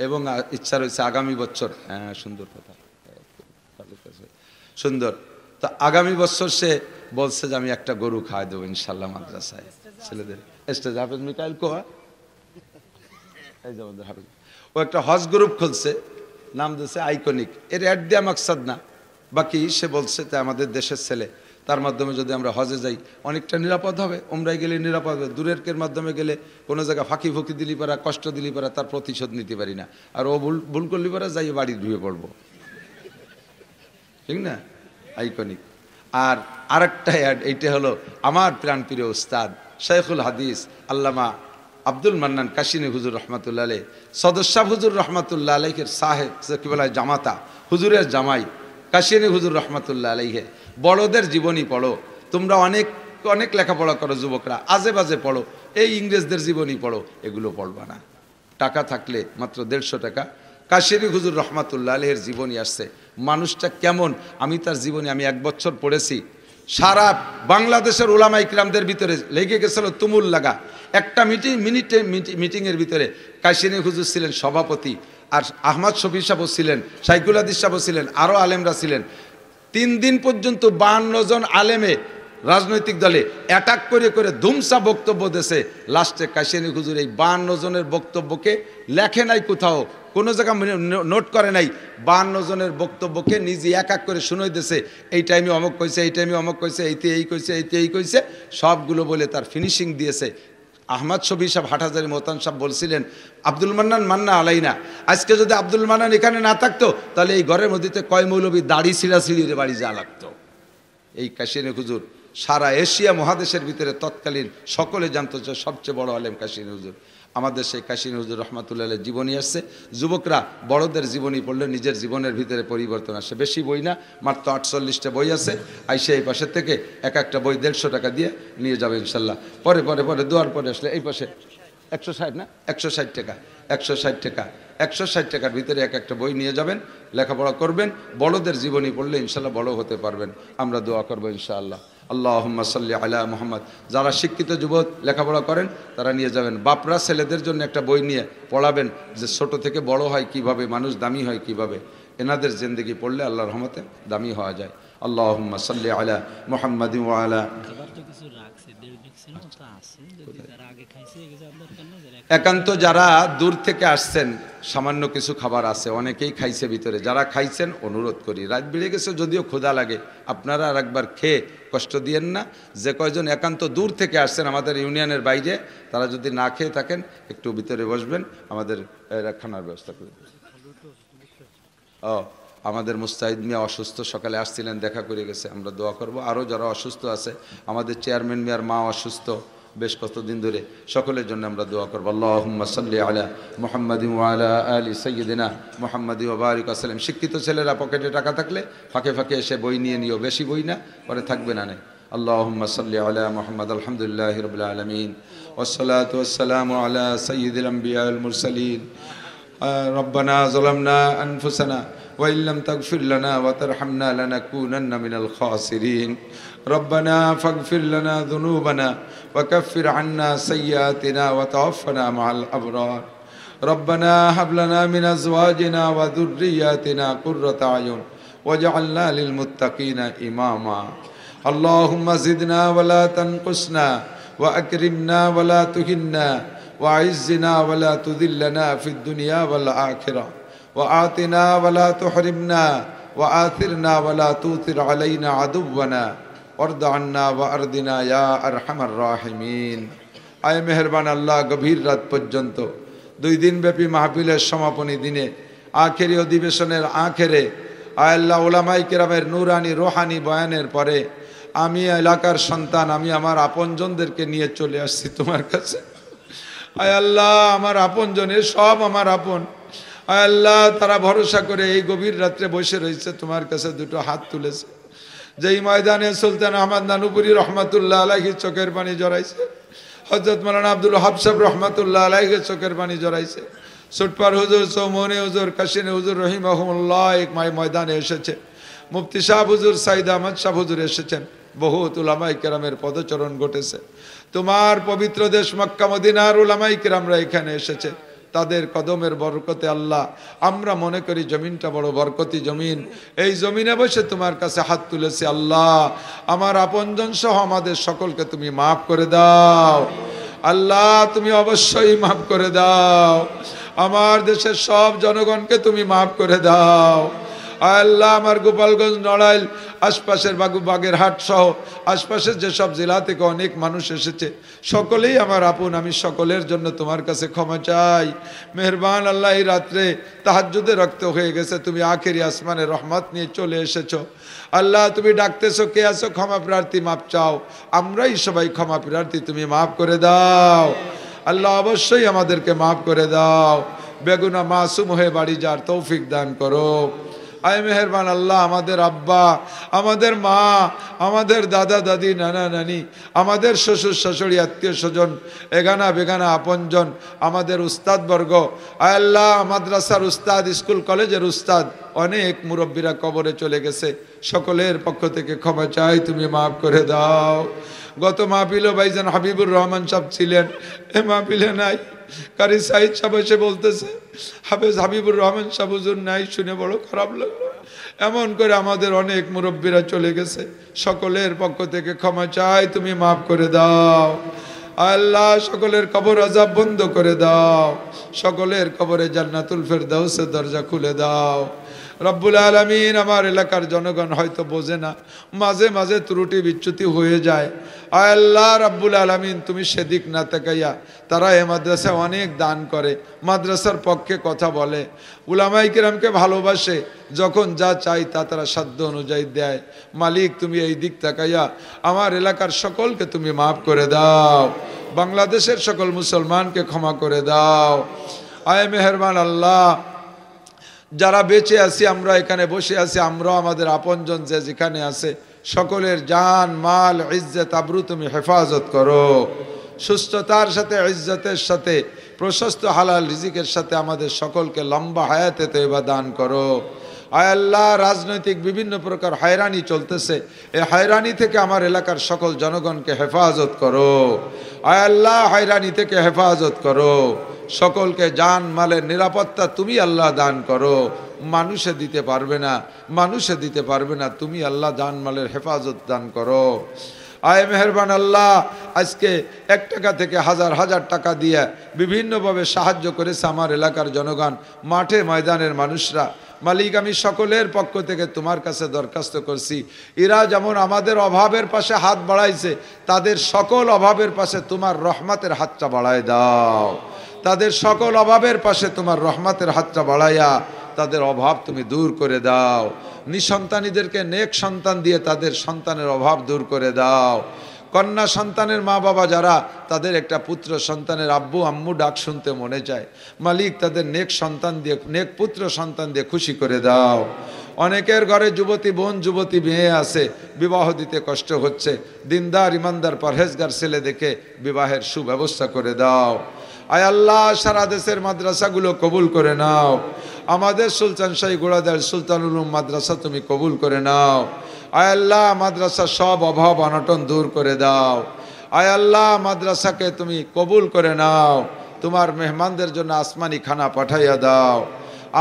এবং ইচ্ছা রয়েছে আগামী বছর, হ্যাঁ সুন্দর কথা, সুন্দর, তো আগামী বছর সে বলছে যে আমি একটা গরু খাওয়াই দেবো ইনশাল্লাহ মাদ্রাসায়। ছেলেদের স্টেজ হাফেজ মিকাইল কোয়া এই যে আমাদের হাফেজ ও একটা হজ গ্রুপ খুলছে, নাম দিয়েছে আইকনিক। এর অ্যাড দেওয়া মাকসাদ না, বাকি সে বলছে যে আমাদের দেশের ছেলে, তার মাধ্যমে যদি আমরা হজে যাই অনেকটা নিরাপদ হবে, উমরায় গেলে নিরাপদ হবে। দূরের কের মাধ্যমে গেলে কোনো জায়গা ফাঁকি ফুঁকি দিলি পারা, কষ্ট দিলি পারা, তার প্রতিশোধ নিতে পারি না। আর ও ভুল করলি পারা যাই বাড়ি ধুয়ে পড়বো, ঠিক না? আইকনিক। আর আরেকটা অ্যাড, এইটা হলো আমার প্রাণপ্রিয় উস্তাদ শেখুল হাদিস আল্লামা আব্দুল মান্নান কাশিনী হুজুর রহমাতুল্লাহ আলাইহ, সদস্যা হুজুর রহমাতুল্লাহ আলাইহের সাহেব কি বলা হয় জামাতা, হুজুরের জামাই কাশিনী হুজুর রহমাতুল্লাহ আলাইহে। বড়দের জীবনী পড়ো, তোমরা অনেক অনেক লেখাপড়া করো যুবকরা, আজে বাজে পড়ো, এই ইংরেজদের জীবনী পড়ো, এগুলো পড়বা না। টাকা থাকলে মাত্র 150 টাকা কাশিনী হুজুর রহমাতুল্লাহ আলাইহের জীবনী আসছে। মানুষটা কেমন, আমি তার জীবনী আমি 1 বছর পড়েছি। সারা বাংলাদেশের উলামা ইকরামদের ভিতরে লেগে গেছিল তুমুল লাগা। একটা মিটিংয়ের ভিতরে কাশিনী হুজুর ছিলেন সভাপতি, আর আহমদ শফি সাহেব ছিলেন, শাইখুল হাদিস সাহেব ছিলেন, আরও আলেমরা ছিলেন। 3 দিন পর্যন্ত 52 জন আলেমে রাজনৈতিক দলে অ্যাটাক করে করে ধুমসা বক্তব্য দিয়েছে। লাস্টে কাশিনী হুজুর এই 52 জনের বক্তব্যকে লেখে নাই, কোথাও কোনো জায়গা নোট করে নাই, 52 জনের বক্তব্যকে নিজে এক এক করে শুনোই দিয়েছে। এই টাইমে অমক কইছে, এই টাইমে অমক কইছে, এইতে এই কইছে, এইতে এই কইছে, সবগুলো বলে তার ফিনিশিং দিয়েছে। আহমদ শফি সাহেব হাটহাজারী মোহতান সাহেব বলছিলেন আব্দুল মান্নান মান্না আলাইনা, আজকে যদি আব্দুল মান্নান এখানে না থাকতো তাহলে এই ঘরের মধ্যে কয় মৌলবী দাড়ি ছিঁড়াছিঁড়ির বাড়ি যা লাগতো। এই কাশিনী হুজুর সারা এশিয়া মহাদেশের ভিতরে তৎকালীন সকলে জানতো যে সবচেয়ে বড় আলেম কাশিনী হুজুর। আমাদের সেই কাশিনী হুজুর রহমাতুল্লাহ জীবনী আসছে। যুবকরা বড়দের জীবনী পড়লে নিজের জীবনের ভিতরে পরিবর্তন আসে। বেশি বই না, মাত্র 48টা বই আছে। আইসে এই পাশের থেকে এক একটা বই 150 টাকা দিয়ে নিয়ে যাবে ইনশাল্লাহ। পরে পরে পরে দুয়ার পরে আসলে এই পাশে 160 না 160 টাকা, 160 টাকা, 160 টাকার ভিতরে এক একটা বই নিয়ে যাবেন, লেখাপড়া করবেন। বড়দের জীবনী পড়লে ইনশাল্লাহ বড় হতে পারবেন। আমরা দোয়া করবো ইনশাআল্লাহ। আল্লাহুম্মা সাল্লি আলা মুহাম্মদ। যারা শিক্ষিত যুবক লেখাপড়া করেন তারা নিয়ে যাবেন। বাপরা ছেলেদের জন্য একটা বই নিয়ে পড়াবেন যে ছোট থেকে বড় হয় কিভাবে, মানুষ দামি হয় কিভাবে। এনাদের জিন্দেগি পড়লে আল্লাহর রহমতে দামি হওয়া যায়। আল্লাহুম্মা সাল্লি আলা মুহাম্মাদিন ওয়া আলা। একান্ত যারা দূর থেকে আসছেন সামান্য কিছু খাবার আছে, অনেকেই খাইছে ভিতরে। যারা খাইছেন অনুরোধ করি, রাত বেড়ে গেছে যদিও ক্ষুধা লাগে, আপনারা আর একবার খেয়ে কষ্ট দিয়েন না। যে কয়জন একান্ত দূর থেকে আসছেন আমাদের ইউনিয়নের বাইরে, তারা যদি না খেয়ে থাকেন একটু ভিতরে বসবেন, আমাদের খানার ব্যবস্থা করে দেবেন। আমাদের মুস্তাহিদ মিয়া অসুস্থ, সকালে আসছিলেন, দেখা করে গেছে, আমরা দোয়া করব। আরও যারা অসুস্থ আছে, আমাদের চেয়ারম্যান মিয়ার মা অসুস্থ বেশ কতদিন ধরে, সকলের জন্য আমরা দোয়া করব। আল্লাহুম্মা সাল্লি আলা মুহাম্মাদিন ওয়া আলা আলি সাইয়্যিদিনা মুহাম্মাদিন ওয়া বারিক ওয়াসাল্লাম। শিক্ষিত ছেলেরা পকেটে টাকা থাকলে ফাঁকে ফাঁকে এসে বই নিয়ে নিও, বেশি বই না, পরে থাকবে না। আল্লাহুম্মা সাল্লি আলা মুহাম্মাদ। আলহামদুলিল্লাহি রাব্বিল আলামিন ওয়াসসালাতু ওয়াসসালামু আলা সাইয়্যিদিল আমবিয়া ওয়াল মুরসালিন। রব্বানা যালামনা আনফুসানা ওয়া ইল্লাম তাগফির লানা ওয়া তারহামনা লানাকুনান্না মিনাল খাসিরিন। ربنا فاغفر لنا ذنوبنا وكفر عنا سيئاتنا وتوفنا مع الأبرار. ربنا هب لنا من أزواجنا وذرياتنا قرة أعين واجعلنا للمتقين إماما. اللهم زدنا ولا تنقصنا وأكرمنا ولا تهنا وأعزنا ولا تذلنا في الدنيا والآخرة وآتنا ولا تحرمنا وآثرنا ولا تؤثر علينا عدونا وارض عنا وارضنا يا ارحم الراحمين. আয় মেহেরবান আল্লাহ, গভীর রাত পর্যন্ত 2 দিন ব্যাপী মাহফিলের সমাপনী দিনে আখেরি অধিবেশনের আখেরে আয় আল্লাহ উলামায়ে কেরামের নূরানি রোহানি বয়ানের পরে আমি এলাকার সন্তান, আমি আমার আপনজনদেরকে নিয়ে চলে আসছি তোমার কাছে। আয় আল্লাহ আমার আপনজনের সব আমার আপন, আয় আল্লাহ তারা ভরসা করে এই গভীর রাত্রে বসে রয়েছে, তোমার কাছে দুটো হাত তুলেছে। যেই ময়দানে সুলতান আহমদ নানুপুরি রহমাতুল্লাহ আলাইহি চোখের পানি জড়াইছে, হযরত মাওলানা আব্দুল ওয়াহাব সাহেব রহমাতুল্লাহ আলাইহি চোখের পানি জড়াইছে, সুটপার হুজুর, চৌমনি হুজুর, কাশিনী হুজুর রহিমাহুমুল্লাহ এক ময়দানে এসেছে, মুফতি সাহেব হুজুর, সাইদ আহমদ সাহেব হুজুর এসেছেন, বহুত উলামায়ে কেরামের পদচরণ ঘটেছে। তোমার পবিত্র দেশ মক্কা মদিনার উলামায়ে কেরামরা এখানে এসেছে, তাদের কদমের বরকতে আল্লাহ আমরা মনে করি জমিনটা বড় বরকতি জমিন। এই জমিনে বসে তোমার কাছে হাত তুলেছি আল্লাহ, আমার আপনজন সহ আমাদের সকলকে তুমি মাফ করে দাও আল্লাহ, তুমি অবশ্যই মাফ করে দাও। আমার দেশের সব জনগণকে তুমি মাফ করে দাও আল্লাহ। আমার গোপালগঞ্জ, নড়াইল, আশপাশের বাগেরহাট সহ আশপাশের যেসব জেলা থেকে অনেক মানুষ এসেছে সকলেই আমার আপন, আমি সকলের জন্য তোমার কাছে ক্ষমা চাই। মেহেরবান আল্লাহ, এই রাত্রে তাহাজ্জুদে রক্ত হয়ে গেছে, তুমি আখেরি আসমানের রহমত নিয়ে চলে এসেছো আল্লাহ। তুমি ডাকতেছো, কে আছো ক্ষমা প্রার্থী, মাপ চাও। আমরাই সবাই ক্ষমা প্রার্থী, তুমি মাফ করে দাও আল্লাহ, অবশ্যই আমাদেরকে মাফ করে দাও। বেগুনা মাসুম হয়ে বাড়ি যার তৌফিক দান করো। আয় মেহেরবান আল্লাহ, আমাদের আব্বা, আমাদের মা, আমাদের দাদা দাদি, নানা নানি, আমাদের শ্বশুর শাশুড়ি, আত্মীয় স্বজন, এগানা বেগানা আপনজন, আমাদের উস্তাদবর্গ, আয় আল্লাহ মাদ্রাসার উস্তাদ, স্কুল কলেজের উস্তাদ, অনেক মুরব্বীরা কবরে চলে গেছে, সকলের পক্ষ থেকে ক্ষমা চাই, তুমি মাফ করে দাও। গত মাহফিলে ভাইজান হাবিবুর রহমান সাহেব ছিলেন, এ মাহফিলে নাই। কারি সাহিদ সাহেব এসে বলতেছে হাফেজ হাবিবুর রহমান সাহেব হুজুর নাই, শুনে বড় খারাপ লাগলো। এমন করে আমাদের অনেক মুরব্বীরা চলে গেছে, সকলের পক্ষ থেকে ক্ষমা চাই, তুমি মাফ করে দাও আল্লাহ। সকলের কবর আযাব বন্ধ করে দাও, সকলের কবরে জান্নাতুল ফেরদাউসের দরজা খুলে দাও রব্বুল আলামিন। আমার এলাকার জনগণ হয়তো বোঝে না, মাঝে মাঝে ত্রুটি বিচ্যুতি হয়ে যায় আয় আল্লাহ রব্বুল আলামিন, তুমি সেদিক না তাকাইয়া, তারা এ মাদ্রাসায় অনেক দান করে, মাদ্রাসার পক্ষে কথা বলে, উলামায়ে কিরামকে ভালোবাসে, যখন যা চাই তা তারা সাধ্য অনুযায়ী দেয়। মালিক, তুমি এই দিক তাকাইয়া আমার এলাকার সকলকে তুমি মাফ করে দাও, বাংলাদেশের সকল মুসলমানকে ক্ষমা করে দাও আয় মেহেরবান আল্লাহ। যারা বেঁচে আছি, আমরা এখানে বসে আছি, আমরাও আমাদের আপনজন যে যেখানে আছে সকলের জান মাল ইজ্জত আবরু তুমি হেফাজত করো, সুস্থতার সাথে ইজ্জতের সাথে প্রশস্ত হালাল রিজিকের সাথে আমাদের সকলকে লম্বা হায়াতে তয়বা দান করো আয় আল্লাহ। রাজনৈতিক বিভিন্ন প্রকার হয়রানি চলতেছে, এই হয়রানি থেকে আমার এলাকার সকল জনগণকে হেফাজত করো আয় আল্লাহ, হয়রানি থেকে হেফাজত করো, সকলকে জান মালের নিরাপত্তা তুমি আল্লাহ দান করো। মানুষে দিতে পারবে না, মানুষে দিতে পারবে না, তুমি আল্লাহ জান মালের হেফাজত দান করো আয় মেহেরবান আল্লাহ। আজকে 1 টাকা থেকে হাজার হাজার টাকা দিয়ে বিভিন্নভাবে সাহায্য করেছে আমার এলাকার জনগণ, মাঠে ময়দানের মানুষরা। মালিক, আমি সকলের পক্ষ থেকে তোমার কাছে দরখাস্ত করছি, এরা যেমন আমাদের অভাবের পাশে হাত বাড়াইছে, তাদের সকল অভাবের পাশে তোমার রহমতের হাতটা বাড়ায় দাও, তাদের সকল অভাবের পাশে তোমার রহমতের হাতটা বাড়াইয়া তাদের অভাব তুমি দূর করে দাও। নিঃসন্তানীদেরকে নেক সন্তান দিয়ে তাদের সন্তানের অভাব দূর করে দাও। কন্যা সন্তানের মা বাবা যারা, তাদের একটা পুত্র সন্তানের আব্বু আম্মু ডাক শুনতে মনে চায়, মালিক তাদের নেক সন্তান দিয়ে, নেক পুত্র সন্তান দিয়ে খুশি করে দাও। অনেকের ঘরে যুবতী বোন যুবতী মেয়ে আছে, বিবাহ দিতে কষ্ট হচ্ছে, দিনদার ইমানদার পরহেজগার ছেলে দেখে বিবাহের সুব্যবস্থা করে দাও আয় আল্লাহ। সারা দেশের মাদ্রাসাগুলো কবুল করে নাও, আমাদের সুলতান শাহী গোড়াদার সুলতানুল উলুম মাদ্রাসা তুমি কবুল করে নাও আয় আল্লাহ। মাদ্রাসা সব অভাব অনটন দূর করে দাও আয় আল্লাহ। মাদ্রাসাকে তুমি কবুল করে নাও, তোমার মেহমানদের জন্য আসমানি খানা পাঠাইয়া দাও।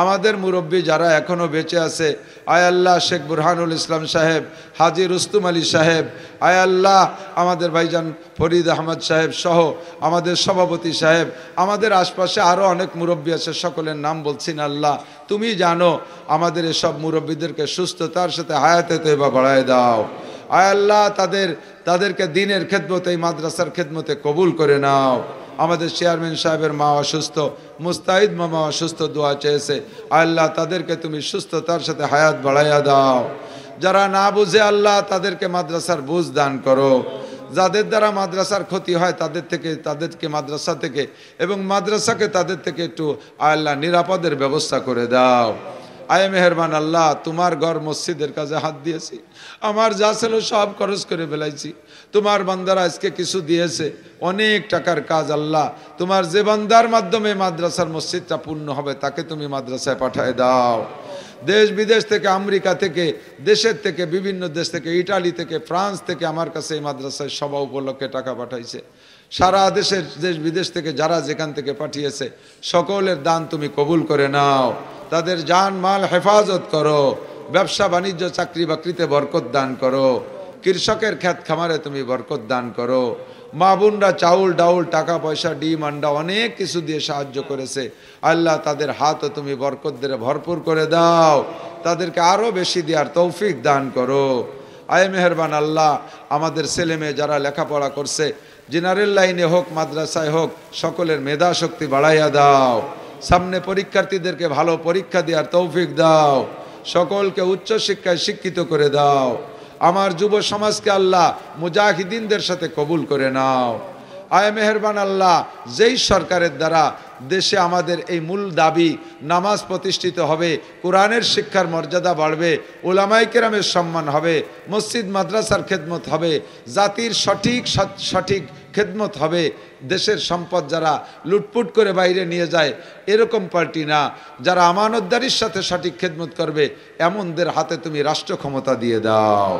আমাদের মুরব্বী যারা এখনও বেঁচে আছে আয় আল্লাহ, শেখ বুরহানুল ইসলাম সাহেব, হাজী রুস্তুম আলী সাহেব, আয় আল্লাহ আমাদের ভাইজান ফরিদ আহমদ সাহেব সহ আমাদের সভাপতি সাহেব, আমাদের আশপাশে আরও অনেক মুরব্বী আছে, সকলের নাম বলছি না আল্লাহ, তুমি জানো। আমাদের এসব মুরব্বীদেরকে সুস্থতার সাথে হায়াতে তয়বা বাড়ায় দাও আয় আল্লাহ। তাদেরকে দিনের খেদমতে, এই মাদ্রাসার খেদমতে কবুল করে নাও। আমাদের চেয়ারম্যান সাহেবের মা অসুস্থ, মুস্তাহিদ মামা অসুস্থ, দোয়া চেয়েছে আল্লাহ, তাদেরকে তুমি সুস্থতার সাথে হায়াত বাড়াইয়া দাও। যারা না বুঝে আল্লাহ, তাদেরকে মাদ্রাসার বুঝ দান করো। যাদের দ্বারা মাদ্রাসার ক্ষতি হয় তাদেরকে মাদ্রাসা থেকে এবং মাদ্রাসাকে তাদের থেকে একটু আল্লাহ নিরাপদের ব্যবস্থা করে দাও আয় মেহেরবান আল্লাহ। তোমার ঘর মসজিদের কাজে হাত দিয়েছি, আমার যা ছিল সব খরচ করে ফেলাইছি। তোমার বান্দারা আজকে কিছু দিয়েছে, অনেক টাকার কাজ আল্লাহ। তোমার যে বান্দার মাধ্যমে মাদ্রাসার মসজিদটা পূর্ণ হবে তাকে তুমি মাদ্রাসায় পাঠায় দাও। দেশ বিদেশ থেকে, আমেরিকা থেকে, দেশের থেকে, বিভিন্ন দেশ থেকে, ইটালি থেকে, ফ্রান্স থেকে আমার কাছে এই মাদ্রাসায় সভা উপলক্ষে টাকা পাঠাইছে। সারা দেশের দেশ বিদেশ থেকে যারা যেখান থেকে পাঠিয়েছে সকলের দান তুমি কবুল করে নাও, তাদের জান মাল হেফাজত করো, ব্যবসা বাণিজ্য চাকরি বাকরিতে বরকত দান করো, কৃষকের ক্ষেত খামারে তুমি বরকত দান করো। মা বোনরা চাউল ডাউল টাকা পয়সা ডিম আন্ডা অনেক কিছু দিয়ে সাহায্য করেছে, আল্লাহ তাদের হাতও তুমি বরকত দিয়ে ভরপুর করে দাও, তাদেরকে আরও বেশি দেওয়ার তৌফিক দান করো। আয় মেহেরবান আল্লাহ, আমাদের ছেলে মেয়ে যারা লেখাপড়া করছে জেনারেল লাইনে হোক মাদ্রাসায় হোক সকলের মেধা শক্তি বাড়াইয়া দাও, সামনে পরীক্ষার্থীদেরকে ভালো পরীক্ষা দেওয়ার তৌফিক দাও, সকলকে উচ্চ শিক্ষায় শিক্ষিত করে দাও। আমার যুব সমাজকে আল্লাহ মুজাহিদিনদের সাথে কবুল করে নাও। আয় মেহেরবান আল্লাহ, যেই সরকারের দ্বারা দেশে আমাদের এই মূল দাবি নামাজ প্রতিষ্ঠিত হবে, কোরআনের শিক্ষার মর্যাদা বাড়বে, উলামায়ে কেরামের সম্মান হবে, মসজিদ মাদ্রাসার খেদমত হবে, জাতির সঠিক খেদমত হবে, দেশের সম্পদ যারা লুটপুট করে বাইরে নিয়ে যায় এরকম পার্টি না, যারা আমানতদারির সাথে সঠিক খেদমত করবে এমনদের হাতে তুমি রাষ্ট্র ক্ষমতা দিয়ে দাও,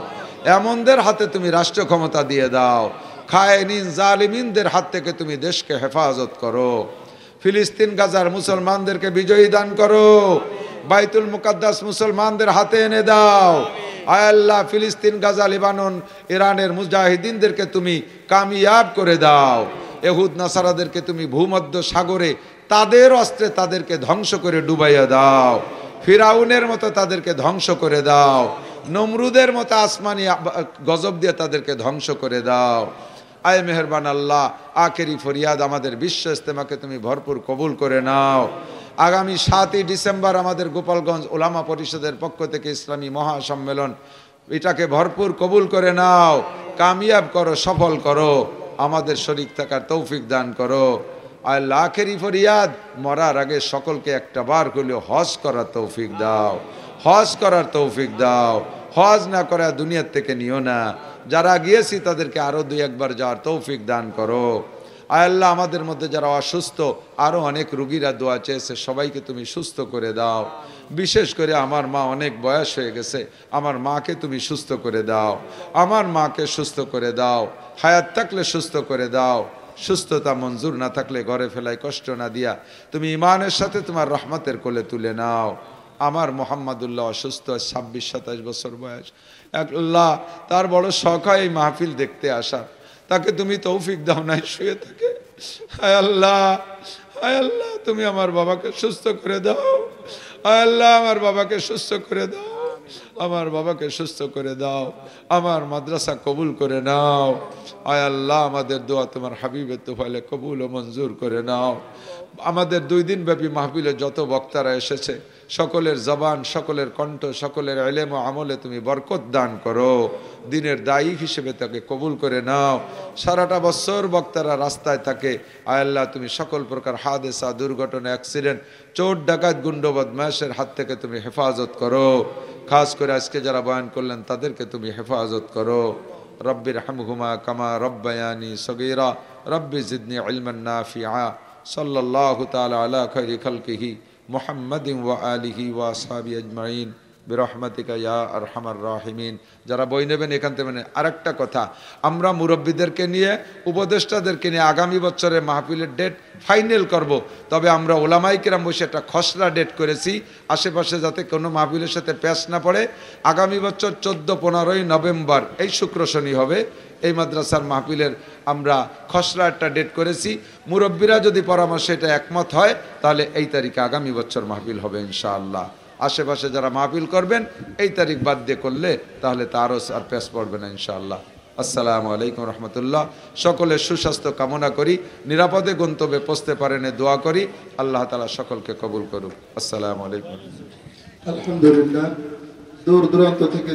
এমনদের হাতে তুমি রাষ্ট্র ক্ষমতা দিয়ে দাও। খায়েনিন জালিমিনদের হাত থেকে তুমি দেশকে হেফাজত করো। ফিলিস্তিন গাজার মুসলমানদেরকে বিজয়ী দান করো, বাইতুল মুকাদ্দাস মুসলমানদের হাতে এনে দাও। আয় আল্লাহ, ফিলিস্তিন গাজা লিবানন ইরানের মুজাহিদিনদেরকে তুমি কামিয়াব করে দাও। ইহুদ নাসারাদেরকে তুমি ভূমধ্য সাগরে তাদের অস্ত্রে তাদেরকে ধ্বংস করে ডুবাইয়া দাও, ফিরাউনের মতো তাদেরকে ধ্বংস করে দাও, নমরুদের মতো আসমানি গজব দিয়ে তাদেরকে ধ্বংস করে দাও। আয় মেহেরবান আল্লাহ, আখেরি ফরিয়াদ আমাদের বিশ্ব ইজতেমাকে তুমি ভরপুর কবুল করে নাও। আগামী 7ই ডিসেম্বর আমাদের গোপালগঞ্জ ওলামা পরিষদের পক্ষ থেকে ইসলামী মহাসম্মেলন, এটাকে ভরপুর কবুল করে নাও, কামিয়াব করো, সফল করো, আমাদের শরীক থাকার তৌফিক দান করো। আল্লাহ আখেরি ফরিয়াদ, মরার আগে সকলকে একটা বার করলেও হজ করার তৌফিক দাও, হজ করার তৌফিক দাও। হজ না করা দুনিয়ার থেকে নিও না, যারা গিয়েছি তাদেরকে আরও 2-1 যাওয়ার তৌফিক দান করো। আয় আল্লাহ, আমাদের মধ্যে যারা অসুস্থ আরও অনেক রুগীরা দোয়া চেয়েছে, সবাইকে তুমি সুস্থ করে দাও। বিশেষ করে আমার মা অনেক বয়স হয়ে গেছে, আমার মাকে তুমি সুস্থ করে দাও, আমার মাকে সুস্থ করে দাও, হায়াত থাকলে সুস্থ করে দাও, সুস্থতা মঞ্জুর না থাকলে ঘরে ফেলায় কষ্ট না দিয়া তুমি ইমানের সাথে তোমার রহমতের কোলে তুলে নাও। আমার মোহাম্মদুল্লাহ অসুস্থ, 26-27 বছর বয়স, আল্লাহ তার বড় শখ হয় এই মাহফিল দেখতে আসা, তাকে তুমি তৌফিক দাও নাই, শুয়ে থাকে। হায় আল্লাহ, হায় আল্লাহ, তুমি আমার বাবাকে সুস্থ করে দাও, হায় আল্লাহ আমার বাবাকে সুস্থ করে দাও, আমার বাবাকে সুস্থ করে দাও, আমার মাদ্রাসা কবুল করে নাও। আয় আল্লাহ, আমাদের দোয়া তোমার হাবিবের তোফালে কবুল ও মঞ্জুর করে নাও। আমাদের 2 দিন ব্যাপী মাহফিলে যত বক্তারা এসেছে সকলের জবান, সকলের কণ্ঠ, সকলের ইলম ও আমলে তুমি বরকত দান করো, দিনের দায়ী হিসেবে তাকে কবুল করে নাও। সারাটা বছর বক্তারা রাস্তায় থাকে, আয় আল্লাহ তুমি সকল প্রকার হাদেসা, দুর্ঘটনা, অ্যাক্সিডেন্ট, চোর ডাকাত, গুন্ড বদমাশের হাত থেকে তুমি হেফাজত করো। খাস করে আজকে যারা বয়ান করলেন তাদেরকে তুমি হেফাজত করো। রব্বির হামহুমা কামা রব্বায়ানি সগীরা রব্বি জিদনি ইলমান নাফিআ। সাল্লাল্লাহু তাআলা আলা খায়রি খালকিহি মুহাম্মাদিন ওয়া আলিহি ওয়া আসহাবিহি আজমাইন বিরহমাতিকা ইয়া আরহামার রাহিমিন। যারা বই নেবেন এখান থেকে আরেকটা কথা, আমরা মুরব্বীদেরকে নিয়ে, উপদেষ্টাদেরকে নিয়ে আগামী বছরের মাহফিলের ডেট ফাইনাল করব। তবে আমরা ওলামায়ে কেরাম বসে একটা খসড়া ডেট করেছি, আশেপাশে যাতে কোনো মাহফিলের সাথে প্যাচ না পড়ে। আগামী বছর 14-15 নভেম্বর এই শুক্র শনি হবে এই মাদ্রাসার মাহফিলের আমরা খসড়া একটা ডেট করেছি। মুরব্বীরা যদি পরামর্শে এটা একমত হয় তাহলে এই তারিখে আগামী বছর মাহফিল হবে ইনশাআল্লাহ। আশেপাশে যারা মাহফিল করবেন এই তারিখ বাদ দিয়ে করলে তাহলে তারও আর পেশ পড়বে না ইনশাআল্লাহ। আসসালামু আলাইকুম রহমতুল্লাহ। সকলের সুস্বাস্থ্য কামনা করি, নিরাপদে গন্তব্যে পৌঁছতে পারেন দোয়া করি। আল্লাহ তাআলা সকলকে কবুল করুক। আসসালামু আলাইকুম। আলহামদুলিল্লাহ, দূর দূরান্ত থেকে